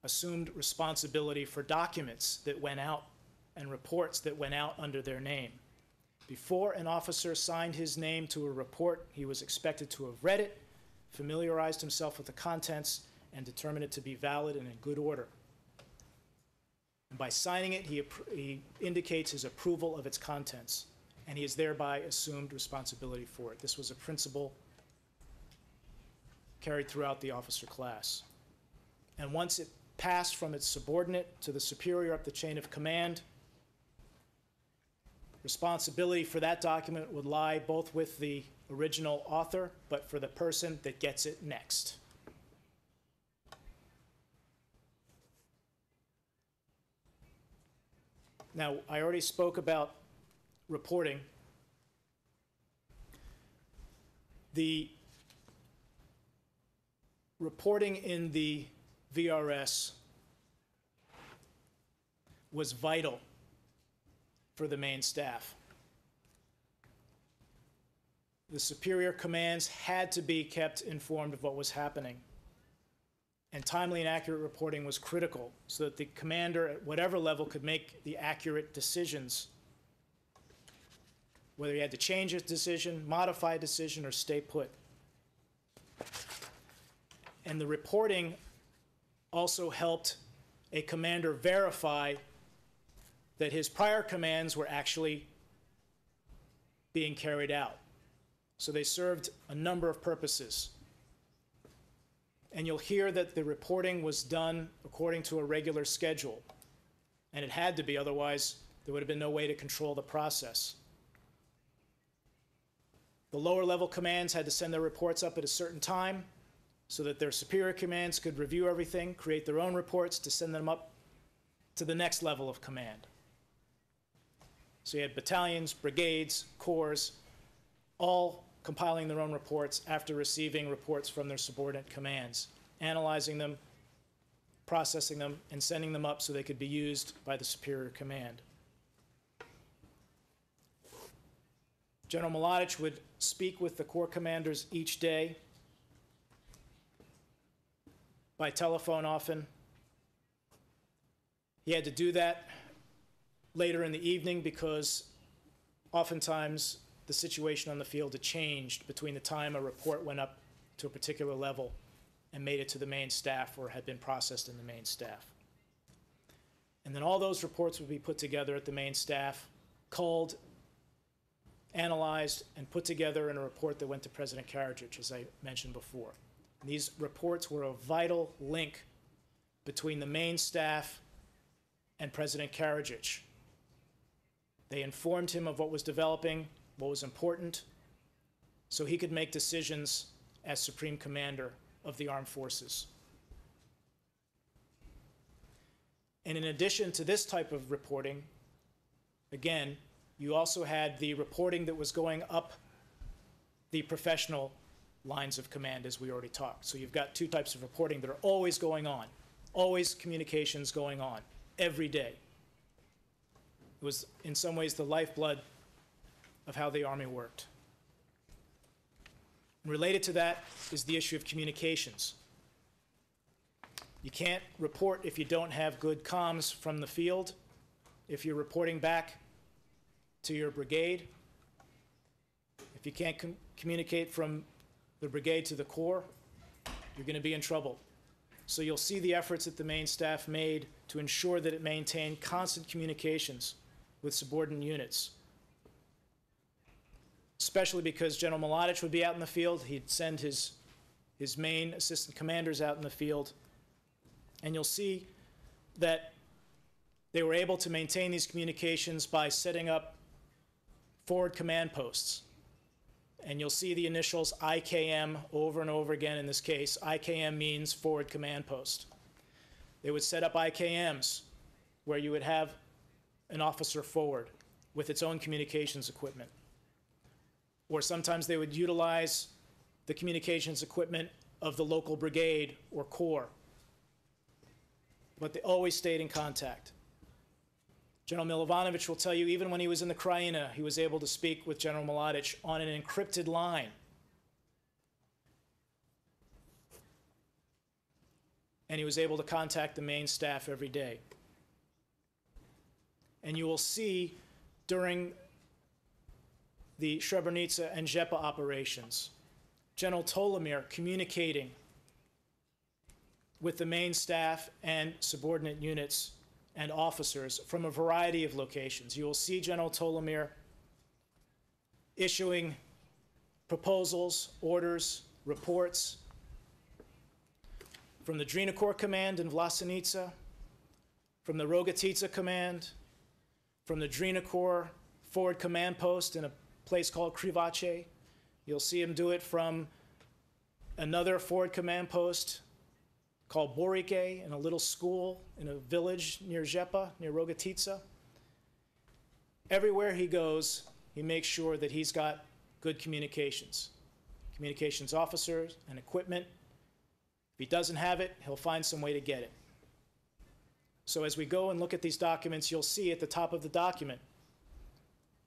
assumed responsibility for documents that went out and reports that went out under their name. Before an officer signed his name to a report, he was expected to have read it, familiarized himself with the contents, and determine it to be valid and in good order. And by signing it, he indicates his approval of its contents, and he has thereby assumed responsibility for it. This was a principle carried throughout the officer class. And once it passed from its subordinate to the superior up the chain of command, responsibility for that document would lie both with the original author, but for the person that gets it next. Now, I already spoke about reporting. The reporting in the VRS was vital for the main staff. The superior commands had to be kept informed of what was happening. And timely and accurate reporting was critical so that the commander at whatever level could make the accurate decisions, whether he had to change his decision, modify a decision, or stay put. And the reporting also helped a commander verify that his prior commands were actually being carried out. So they served a number of purposes. And you'll hear that the reporting was done according to a regular schedule. And it had to be, otherwise there would have been no way to control the process. The lower level commands had to send their reports up at a certain time so that their superior commands could review everything, create their own reports to send them up to the next level of command. So you had battalions, brigades, corps, all compiling their own reports after receiving reports from their subordinate commands, analyzing them, processing them, and sending them up so they could be used by the superior command. General Mladic would speak with the corps commanders each day, by telephone often. He had to do that later in the evening because oftentimes the situation on the field had changed between the time a report went up to a particular level and made it to the main staff or had been processed in the main staff. And then all those reports would be put together at the main staff, culled, analyzed, and put together in a report that went to President Karadzic, as I mentioned before. And these reports were a vital link between the main staff and President Karadzic. They informed him of what was developing, what was important, so he could make decisions as Supreme Commander of the Armed Forces. And in addition to this type of reporting, again, you also had the reporting that was going up the professional lines of command, as we already talked. So you've got two types of reporting that are always going on, always communications going on, every day. It was, in some ways, the lifeblood of how the Army worked. And related to that is the issue of communications. You can't report if you don't have good comms from the field. If you're reporting back to your brigade, if you can't communicate from the brigade to the corps, you're going to be in trouble. So you'll see the efforts that the main staff made to ensure that it maintained constant communications with subordinate units, especially because General Mladic would be out in the field. He'd send his main assistant commanders out in the field, and you'll see that they were able to maintain these communications by setting up forward command posts. And you'll see the initials IKM over and over again in this case. IKM means forward command post. They would set up IKMs where you would have an officer forward with its own communications equipment. Or sometimes they would utilize the communications equipment of the local brigade or corps. But they always stayed in contact. General Milovanovic will tell you, even when he was in the Krajina, he was able to speak with General Mladic on an encrypted line. And he was able to contact the main staff every day. And you will see during the Srebrenica and Žepa operations, General Tolimir communicating with the main staff and subordinate units and officers from a variety of locations. You will see General Tolimir issuing proposals, orders, reports from the Drina Corps Command in Vlasenica, from the Rogatica Command, from the Drina Corps Forward Command Post in a place called Krivace. You'll see him do it from another forward command post called Borike in a little school in a village near Žepa, near Rogatica. Everywhere he goes, he makes sure that he's got good communications officers and equipment. If he doesn't have it, he'll find some way to get it. So as we go and look at these documents, you'll see at the top of the document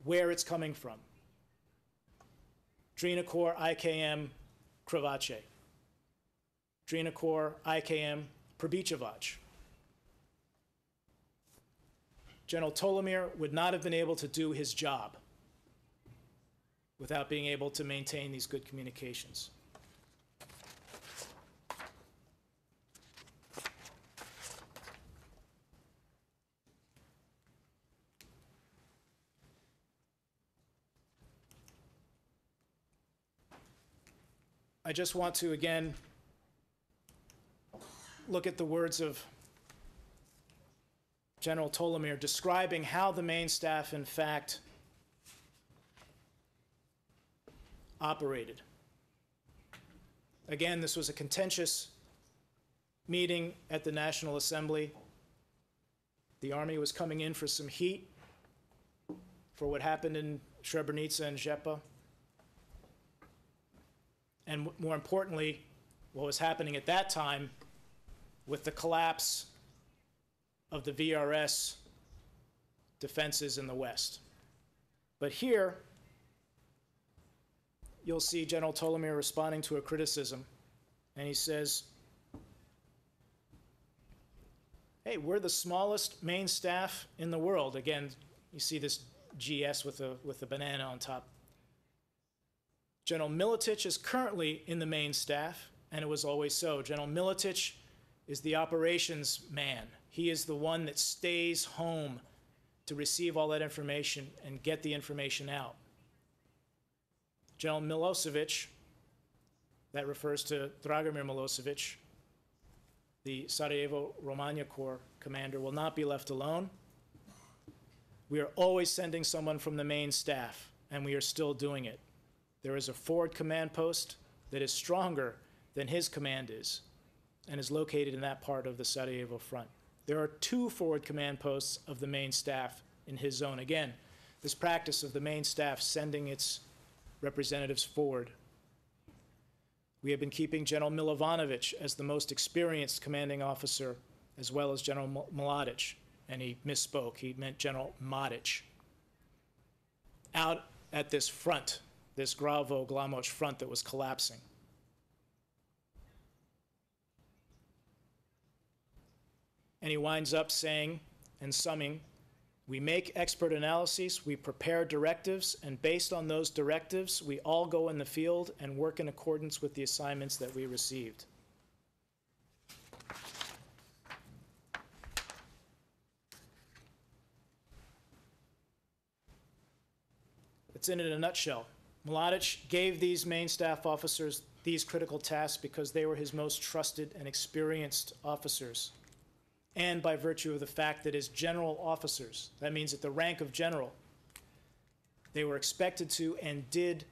where it's coming from. Drina Corps, IKM, Krivace. Drina Corps, IKM, Prbicevac. General Tolimir would not have been able to do his job without being able to maintain these good communications. I just want to, again, look at the words of General Tolimir describing how the main staff, in fact, operated. Again, this was a contentious meeting at the National Assembly. The Army was coming in for some heat for what happened in Srebrenica and Žepa. And more importantly, what was happening at that time with the collapse of the VRS defenses in the West. But here, you'll see General Tolimir responding to a criticism, and he says, hey, we're the smallest main staff in the world. Again, you see this GS with a banana on top. General Miletic is currently in the main staff, and it was always so. General Miletic is the operations man. He is the one that stays home to receive all that information and get the information out. General Milosevic, that refers to Dragomir Milosevic, the Sarajevo Romagna Corps commander, will not be left alone. We are always sending someone from the main staff, and we are still doing it. There is a forward command post that is stronger than his command is and is located in that part of the Sarajevo front. There are 2 forward command posts of the main staff in his zone. Again, this practice of the main staff sending its representatives forward. We have been keeping General Milovanovic as the most experienced commanding officer, as well as General Mladic, and he misspoke. He meant General Mladic. Out at this front, this Gravo-Glamoch front that was collapsing. And he winds up saying and summing, we make expert analyses, we prepare directives, and based on those directives, we all go in the field and work in accordance with the assignments that we received. It's in a nutshell. Mladic gave these main staff officers these critical tasks because they were his most trusted and experienced officers. And by virtue of the fact that as general officers, that means at the rank of general, they were expected to and did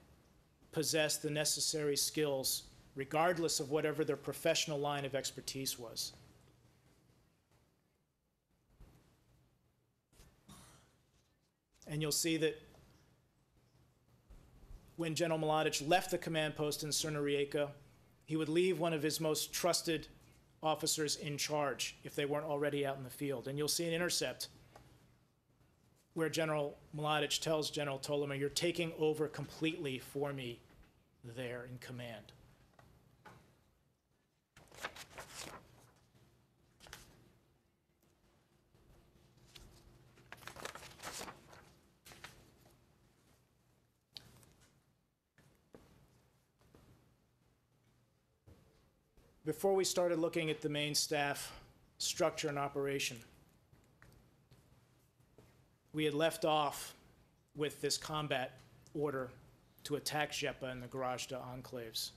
possess the necessary skills, regardless of whatever their professional line of expertise was. And you'll see that when General Mladic left the command post in Crna Rijeka, he would leave one of his most trusted officers in charge if they weren't already out in the field. And you'll see an intercept where General Mladic tells General Tolimir, you're taking over completely for me there in command. before we started looking at the main staff structure and operation, we had left off with this combat order to attack Jepa and the Gorazda enclaves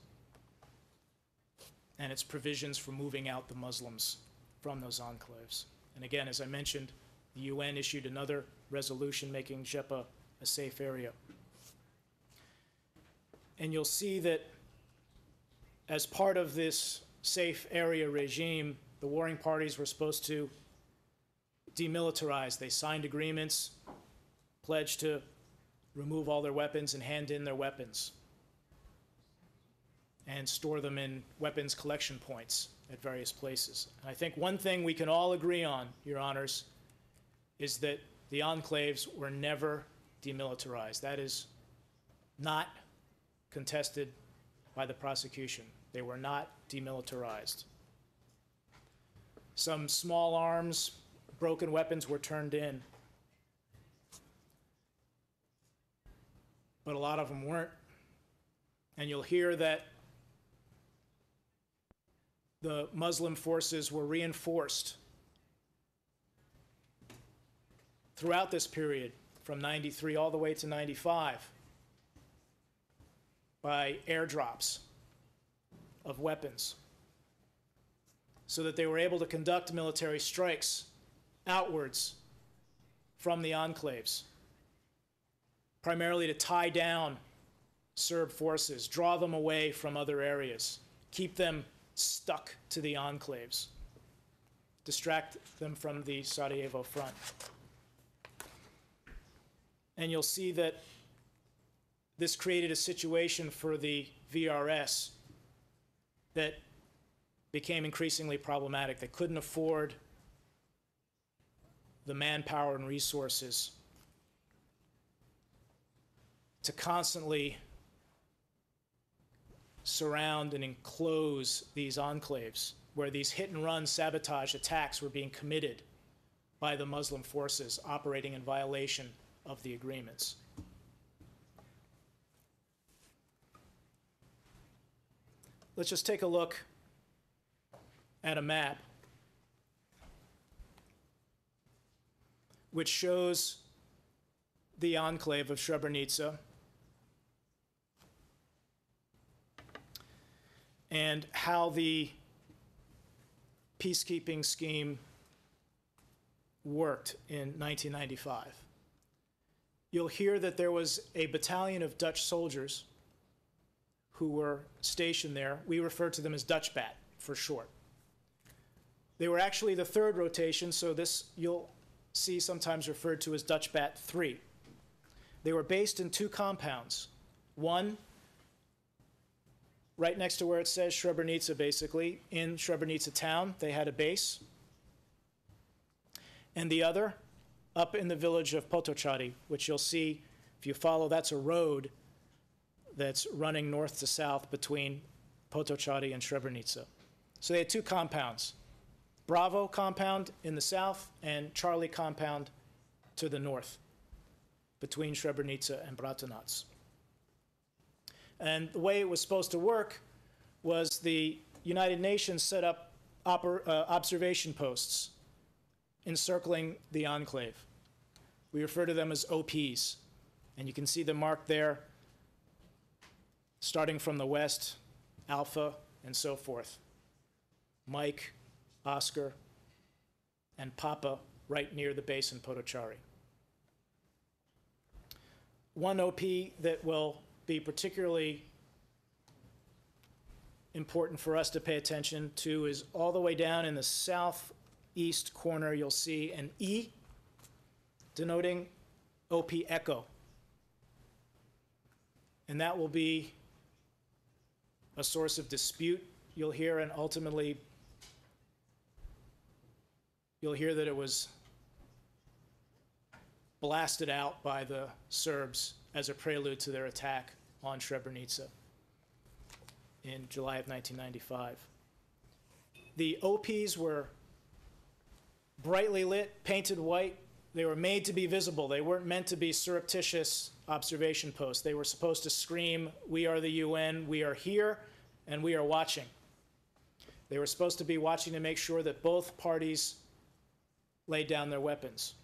and its provisions for moving out the Muslims from those enclaves. And again, as I mentioned, the UN issued another resolution making Jepa a safe area. And you'll see that as part of this safe area regime, the warring parties were supposed to demilitarize. They signed agreements, pledged to remove all their weapons and hand in their weapons and store them in weapons collection points at various places. And I think one thing we can all agree on, Your Honors, is that the enclaves were never demilitarized. That is not contested by the prosecution. They were not demilitarized. Some small arms, broken weapons were turned in, but a lot of them weren't. And you'll hear that the Muslim forces were reinforced throughout this period from 93 all the way to 95 by airdrops of weapons so that they were able to conduct military strikes outwards from the enclaves, primarily to tie down Serb forces, draw them away from other areas, keep them stuck to the enclaves, distract them from the Sarajevo front. And you'll see that this created a situation for the VRS that became increasingly problematic. They couldn't afford the manpower and resources to constantly surround and enclose these enclaves where these hit-and-run sabotage attacks were being committed by the Muslim forces operating in violation of the agreements. Let's just take a look at a map which shows the enclave of Srebrenica and how the peacekeeping scheme worked in 1995. You'll hear that there was a battalion of Dutch soldiers who were stationed there. We refer to them as Dutch Bat for short. They were actually the third rotation, so this you'll see sometimes referred to as Dutch Bat 3. They were based in two compounds. One, right next to where it says Srebrenica, basically, in Srebrenica town, they had a base. And the other, up in the village of Potocari, which you'll see, if you follow, that's a road that's running north to south between Potocari and Srebrenica. So they had two compounds, Bravo compound in the south and Charlie compound to the north, between Srebrenica and Bratunac. And the way it was supposed to work was the United Nations set up observation posts encircling the enclave. We refer to them as OPs, and you can see them marked there, starting from the west, Alpha, and so forth. Mike, Oscar, and Papa right near the base in Potocari. One OP that will be particularly important for us to pay attention to is all the way down in the southeast corner. You'll see an E denoting OP Echo. And that will be a source of dispute, you'll hear, and ultimately you'll hear that it was blasted out by the Serbs as a prelude to their attack on Srebrenica in July of 1995. The OPs were brightly lit, painted white. They were made to be visible. They weren't meant to be surreptitious observation posts. They were supposed to scream, "We are the UN, we are here, and we are watching." They were supposed to be watching to make sure that both parties laid down their weapons.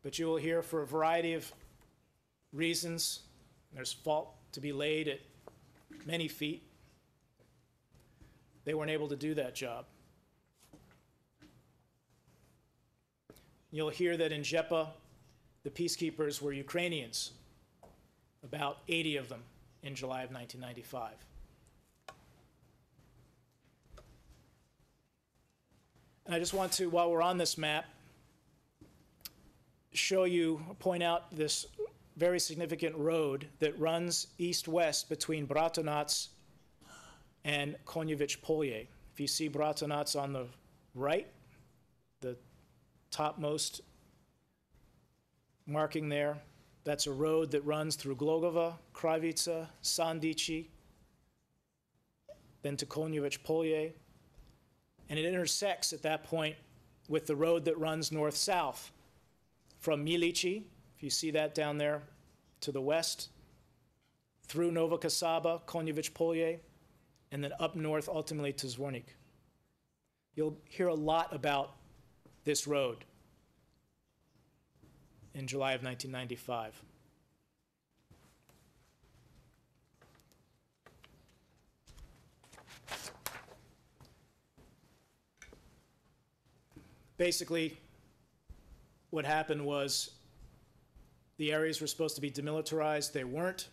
But you will hear, for a variety of reasons, there's fault to be laid at many feet. They weren't able to do that job. You'll hear that in Jepa, the peacekeepers were Ukrainians, about 80 of them in July of 1995. And I just want to, while we're on this map, point out this very significant road that runs east-west between Bratunac and Konevich Polye. If you see Bratunac on the right, the topmost marking there, that's a road that runs through Glogova, Kravica, Sandichi, then to Konevich Polye, and it intersects at that point with the road that runs north-south from Milici, if you see that down there to the west, through Novokasaba, Konevich Polye, and then up north ultimately to Zvornik. You'll hear a lot about this road in July of 1995. Basically, what happened was the areas were supposed to be demilitarized. They weren't.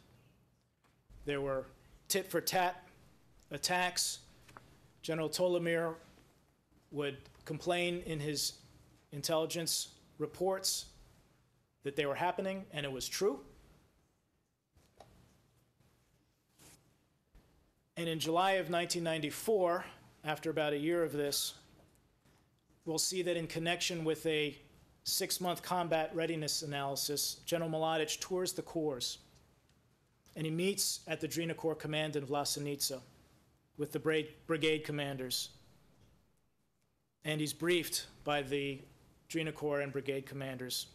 There were tit-for-tat attacks. General Tolimir would complain in his intelligence reports that they were happening, and it was true. And in July of 1994, after about a year of this, we'll see that in connection with a 6-month combat readiness analysis, General Mladic tours the corps, and he meets at the Drina Corps Command in Vlasenica with the brigade commanders. And he's briefed by the Drina Corps and brigade commanders.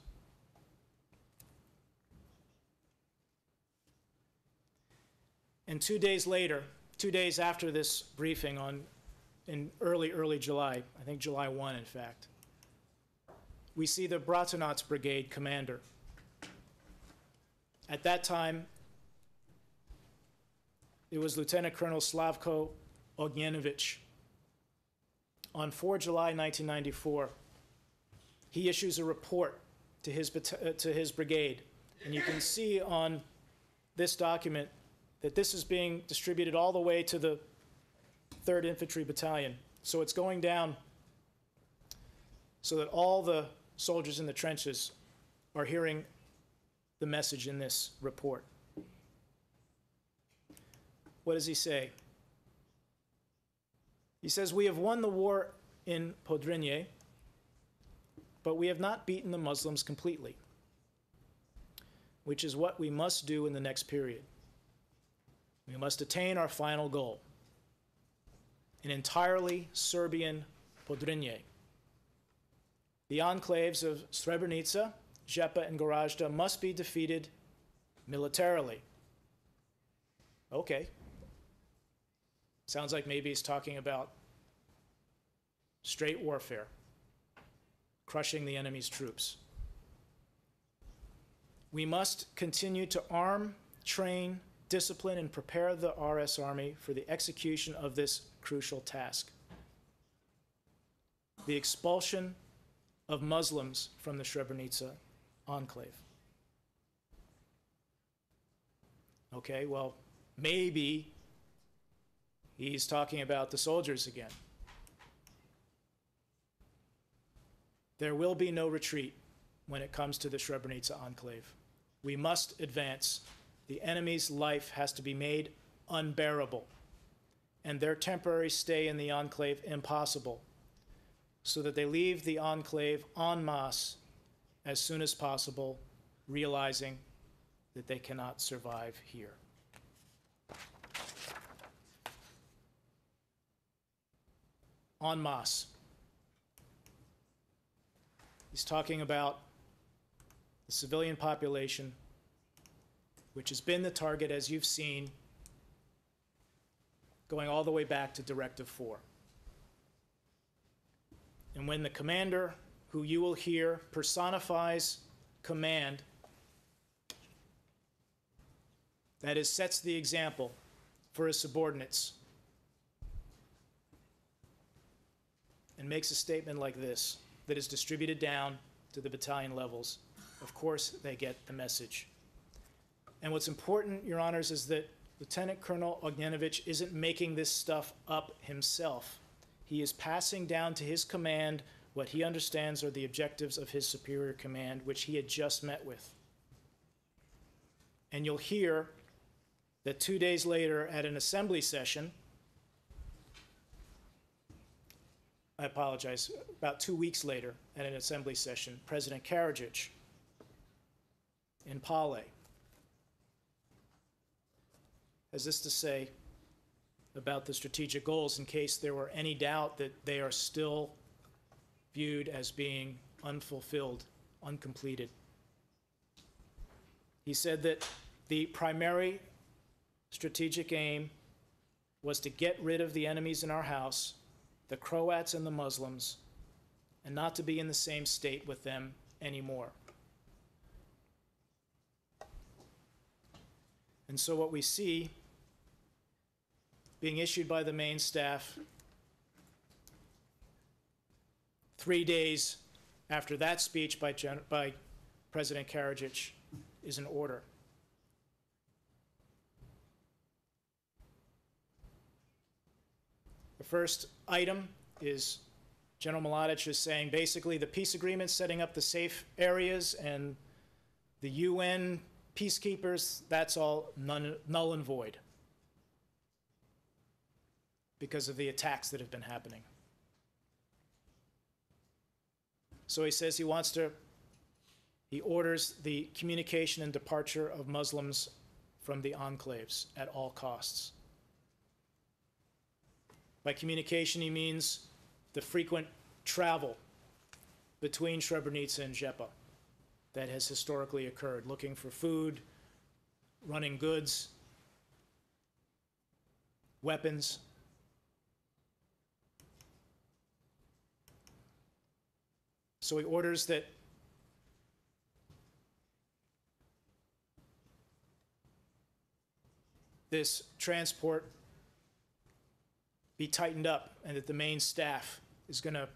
And 2 days later, 2 days after this briefing in early July, I think July 1, in fact, we see the Bratunac Brigade commander. At that time, it was Lieutenant Colonel Slavko Ognjenovich. On 4 July 1994, he issues a report to his brigade. And you can see on this document that this is being distributed all the way to the 3rd Infantry Battalion. So it's going down so that all the soldiers in the trenches are hearing the message in this report. What does he say? He says, "We have won the war in Podrinje, but we have not beaten the Muslims completely, which is what we must do in the next period. We must attain our final goal, an entirely Serbian Podrinje. The enclaves of Srebrenica, Žepa, and Gorazda must be defeated militarily." Okay. Sounds like maybe he's talking about straight warfare, crushing the enemy's troops. "We must continue to arm, train, discipline, and prepare the RS Army for the execution of this crucial task. The expulsion of Muslims from the Srebrenica enclave." Okay, well, maybe he's talking about the soldiers again. There will be no retreat when it comes to the Srebrenica enclave. We must advance. The enemy's life has to be made unbearable, and their temporary stay in the enclave impossible, so that they leave the enclave en masse as soon as possible, realizing that they cannot survive here. En masse. He's talking about the civilian population, which has been the target, as you've seen, going all the way back to Directive 4. And when the commander, who you will hear personifies command, that is, sets the example for his subordinates, and makes a statement like this that is distributed down to the battalion levels, of course they get the message. And what's important, Your Honors, is that Lieutenant Colonel Ognenovich isn't making this stuff up himself. He is passing down to his command what he understands are the objectives of his superior command, which he had just met with. And you'll hear that 2 days later at an assembly session, I apologize, about 2 weeks later at an assembly session, President Karadzic in Pale has this to say about the strategic goals in case there were any doubt that they are still viewed as being unfulfilled, uncompleted. He said that the primary strategic aim was to get rid of the enemies in our house, the Croats and the Muslims, and not to be in the same state with them anymore. And so what we see being issued by the main staff 3 days after that speech by President Karadzic is an order. The first item is General Mladic is saying basically the peace agreement setting up the safe areas and the UN peacekeepers, that's all null and void because of the attacks that have been happening. So he says he orders the communication and departure of Muslims from the enclaves at all costs. By communication, he means the frequent travel between Srebrenica and Žepa that has historically occurred, looking for food, running goods, weapons. So he orders that this transport be tightened up and that the main staff is going to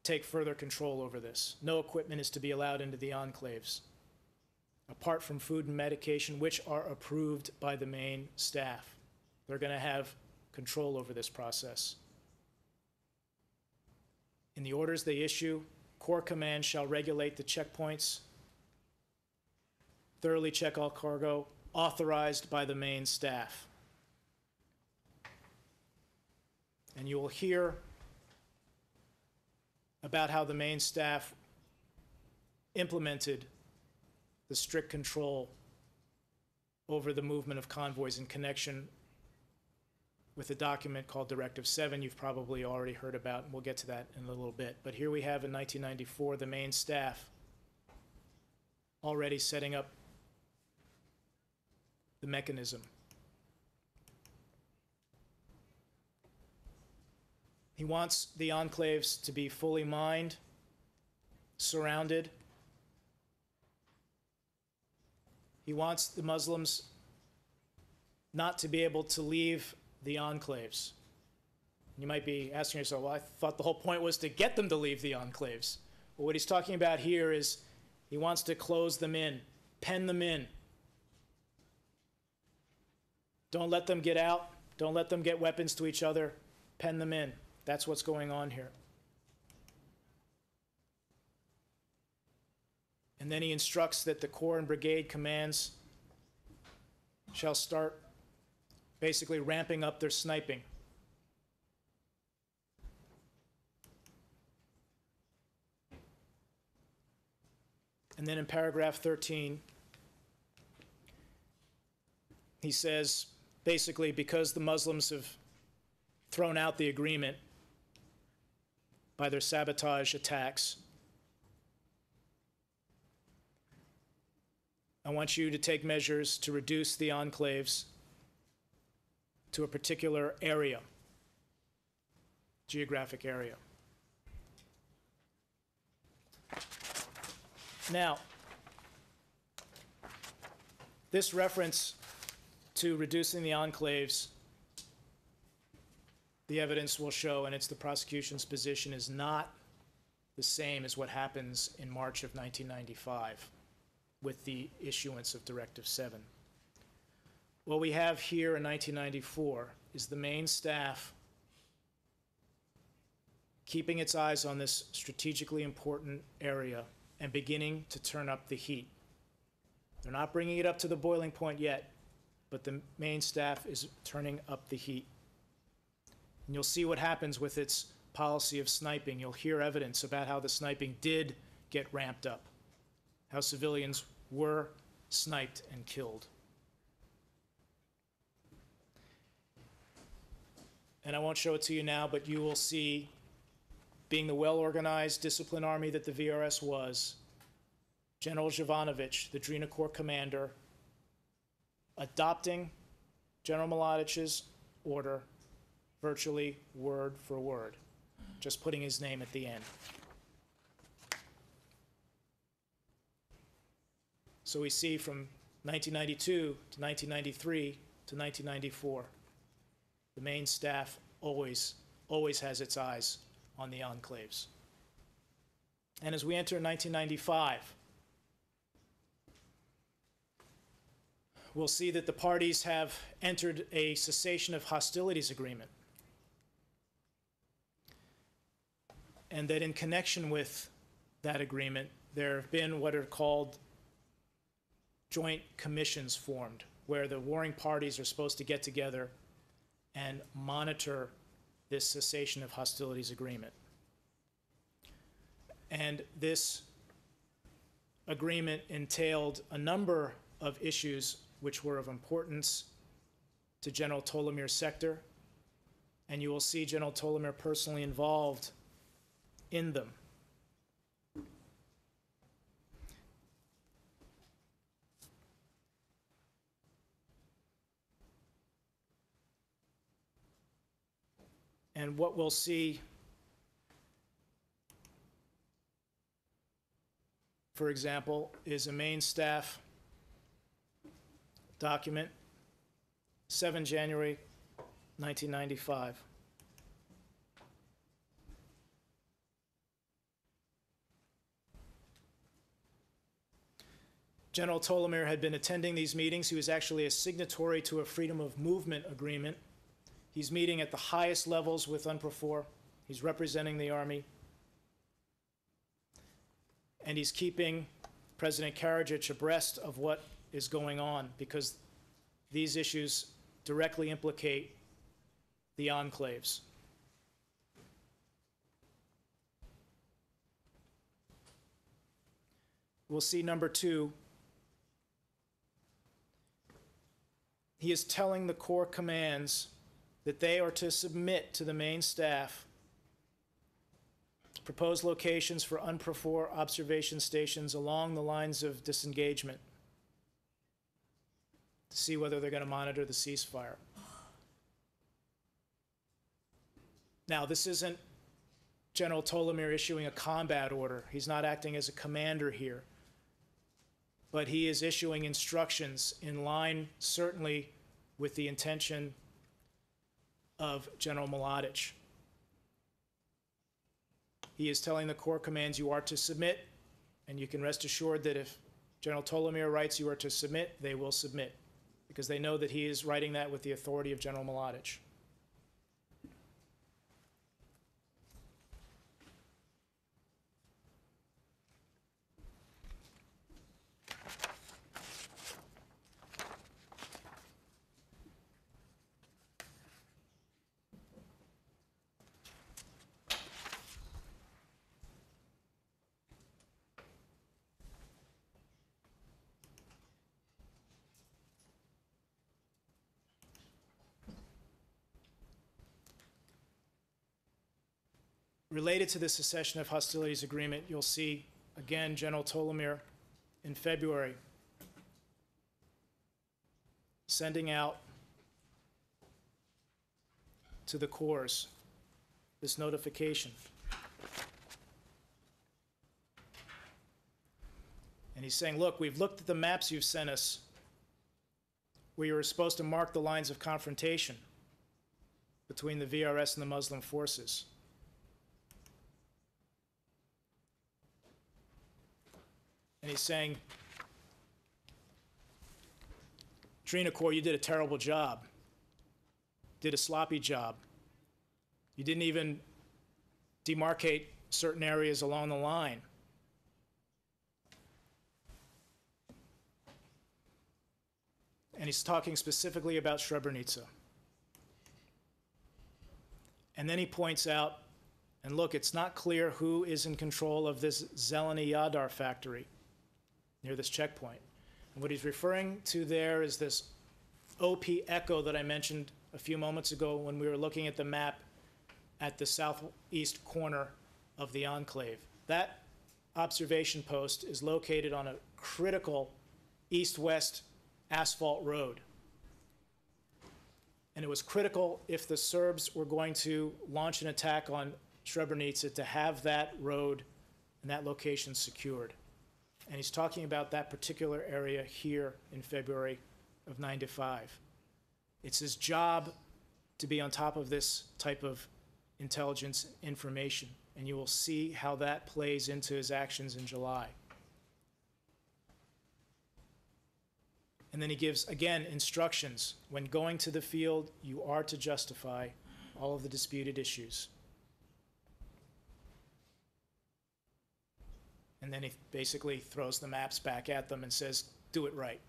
take further control over this. No equipment is to be allowed into the enclaves, apart from food and medication, which are approved by the main staff. They're going to have control over this process. In the orders they issue, Corps Command shall regulate the checkpoints, thoroughly check all cargo, authorized by the main staff. And you will hear about how the main staff implemented the strict control over the movement of convoys in connection with a document called Directive 7 you've probably already heard about, and we'll get to that in a little bit. But here we have in 1994 the main staff already setting up the mechanism. He wants the enclaves to be fully mined, surrounded. He wants the Muslims not to be able to leave the enclaves. You might be asking yourself, well, I thought the whole point was to get them to leave the enclaves. Well, what he's talking about here is he wants to close them in, pen them in. Don't let them get out. Don't let them get weapons to each other. Pen them in. That's what's going on here. And then he instructs that the Corps and Brigade commands shall start basically ramping up their sniping. And then in paragraph 13, he says, basically, because the Muslims have thrown out the agreement by their sabotage attacks, I want you to take measures to reduce the enclaves to a particular area, geographic area. Now, this reference to reducing the enclaves, the evidence will show, and it's the prosecution's position, is not the same as what happens in March of 1995 with the issuance of Directive 7. What we have here in 1994 is the main staff keeping its eyes on this strategically important area and beginning to turn up the heat. They're not bringing it up to the boiling point yet, but the main staff is turning up the heat. And you'll see what happens with its policy of sniping. You'll hear evidence about how the sniping did get ramped up, how civilians were sniped and killed. And I won't show it to you now, but you will see, being the well-organized, disciplined army that the VRS was, General Jovanovich, the Drina Corps commander, adopting General Mladić's order virtually word for word, just putting his name at the end. So we see from 1992 to 1993 to 1994, the main staff always has its eyes on the enclaves. And as we enter 1995, we'll see that the parties have entered a cessation of hostilities agreement. And that in connection with that agreement, there have been what are called joint commissions formed, where the warring parties are supposed to get together and monitor this cessation of hostilities agreement. And this agreement entailed a number of issues which were of importance to General Tolimir's sector, and you will see General Tolimir personally involved in them. And what we'll see, for example, is a main staff document, 7 January 1995. General Tolimir had been attending these meetings. He was actually a signatory to a freedom of movement agreement. He's meeting at the highest levels with UNPROFOR. He's representing the Army. And he's keeping President Karadzic abreast of what is going on, because these issues directly implicate the enclaves. We'll see number 2. He is telling the Corps commands that they are to submit to the main staff proposed locations for UNPROFOR observation stations along the lines of disengagement to see whether they're going to monitor the ceasefire. Now, this isn't General Tolimir issuing a combat order. He's not acting as a commander here. But he is issuing instructions in line, certainly, with the intention of General Mladić. He is telling the Corps commands, you are to submit, and you can rest assured that if General Tolimir writes you are to submit, they will submit, because they know that he is writing that with the authority of General Mladić. Related to the cessation of hostilities agreement, you'll see, again, General Tolimir in February sending out to the Corps this notification. And he's saying, look, we've looked at the maps you've sent us where you were supposed to mark the lines of confrontation between the VRS and the Muslim forces. And he's saying, Trina Corps, you did a terrible job. Did a sloppy job. You didn't even demarcate certain areas along the line. And he's talking specifically about Srebrenica. And then he points out, and look, it's not clear who is in control of this Zeleny Yadar factory near this checkpoint. And what he's referring to there is this OP Echo that I mentioned a few moments ago when we were looking at the map at the southeast corner of the enclave. That observation post is located on a critical east-west asphalt road. And it was critical if the Serbs were going to launch an attack on Srebrenica to have that road and that location secured. And he's talking about that particular area here in February of '95. It's his job to be on top of this type of intelligence information, and you will see how that plays into his actions in July. And then he gives, again, instructions. When going to the field, you are to justify all of the disputed issues. And then he basically throws the maps back at them and says, do it right.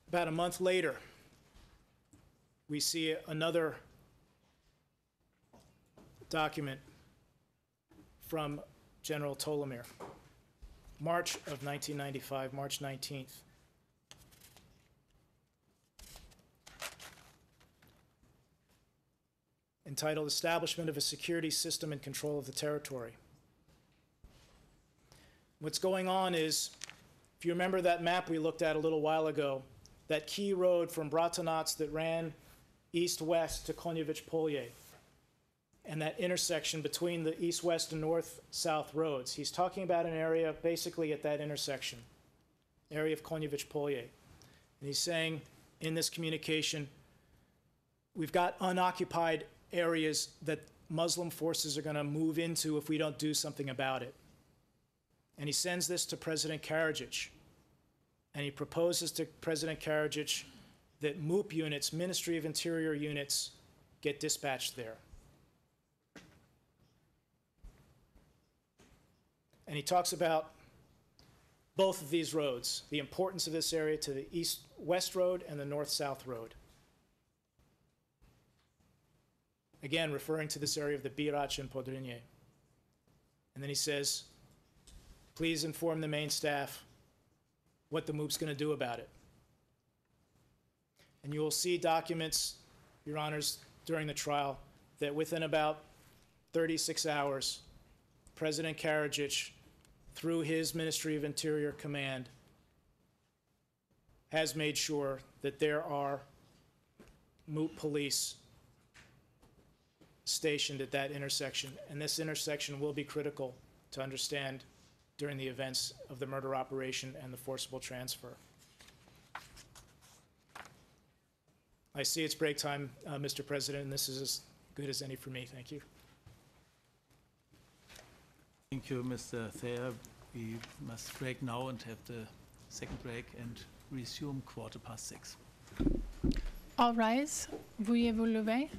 About a month later, we see another document from General Tolimir, March of 1995, March 19th. Entitled Establishment of a Security System and Control of the Territory. What's going on is, if you remember that map we looked at a little while ago, that key road from Bratanac that ran east-west to Konjevic Polje, and that intersection between the east-west and north-south roads. He's talking about an area basically at that intersection, area of Konjevic Polje. And he's saying in this communication, we've got unoccupied areas that Muslim forces are going to move into if we don't do something about it. And he sends this to President Karadzic. And he proposes to President Karadzic that MUP units, Ministry of Interior units, get dispatched there. And he talks about both of these roads, the importance of this area to the east-west road and the north-south road. Again, referring to this area of the Birac and Podrinje. And then he says, please inform the main staff what the MUP's going to do about it. And you will see documents, Your Honors, during the trial, that within about 36 hours, President Karadzic, through his Ministry of Interior command, has made sure that there are MUP police stationed at that intersection. And this intersection will be critical to understand during the events of the murder operation and the forcible transfer. I see it's break time, Mr. President, and this is as good as any for me. Thank you. Thank you, Mr. Thayer. We must break now and have the second break and resume 6:15. All rise. Veuillez vous lever.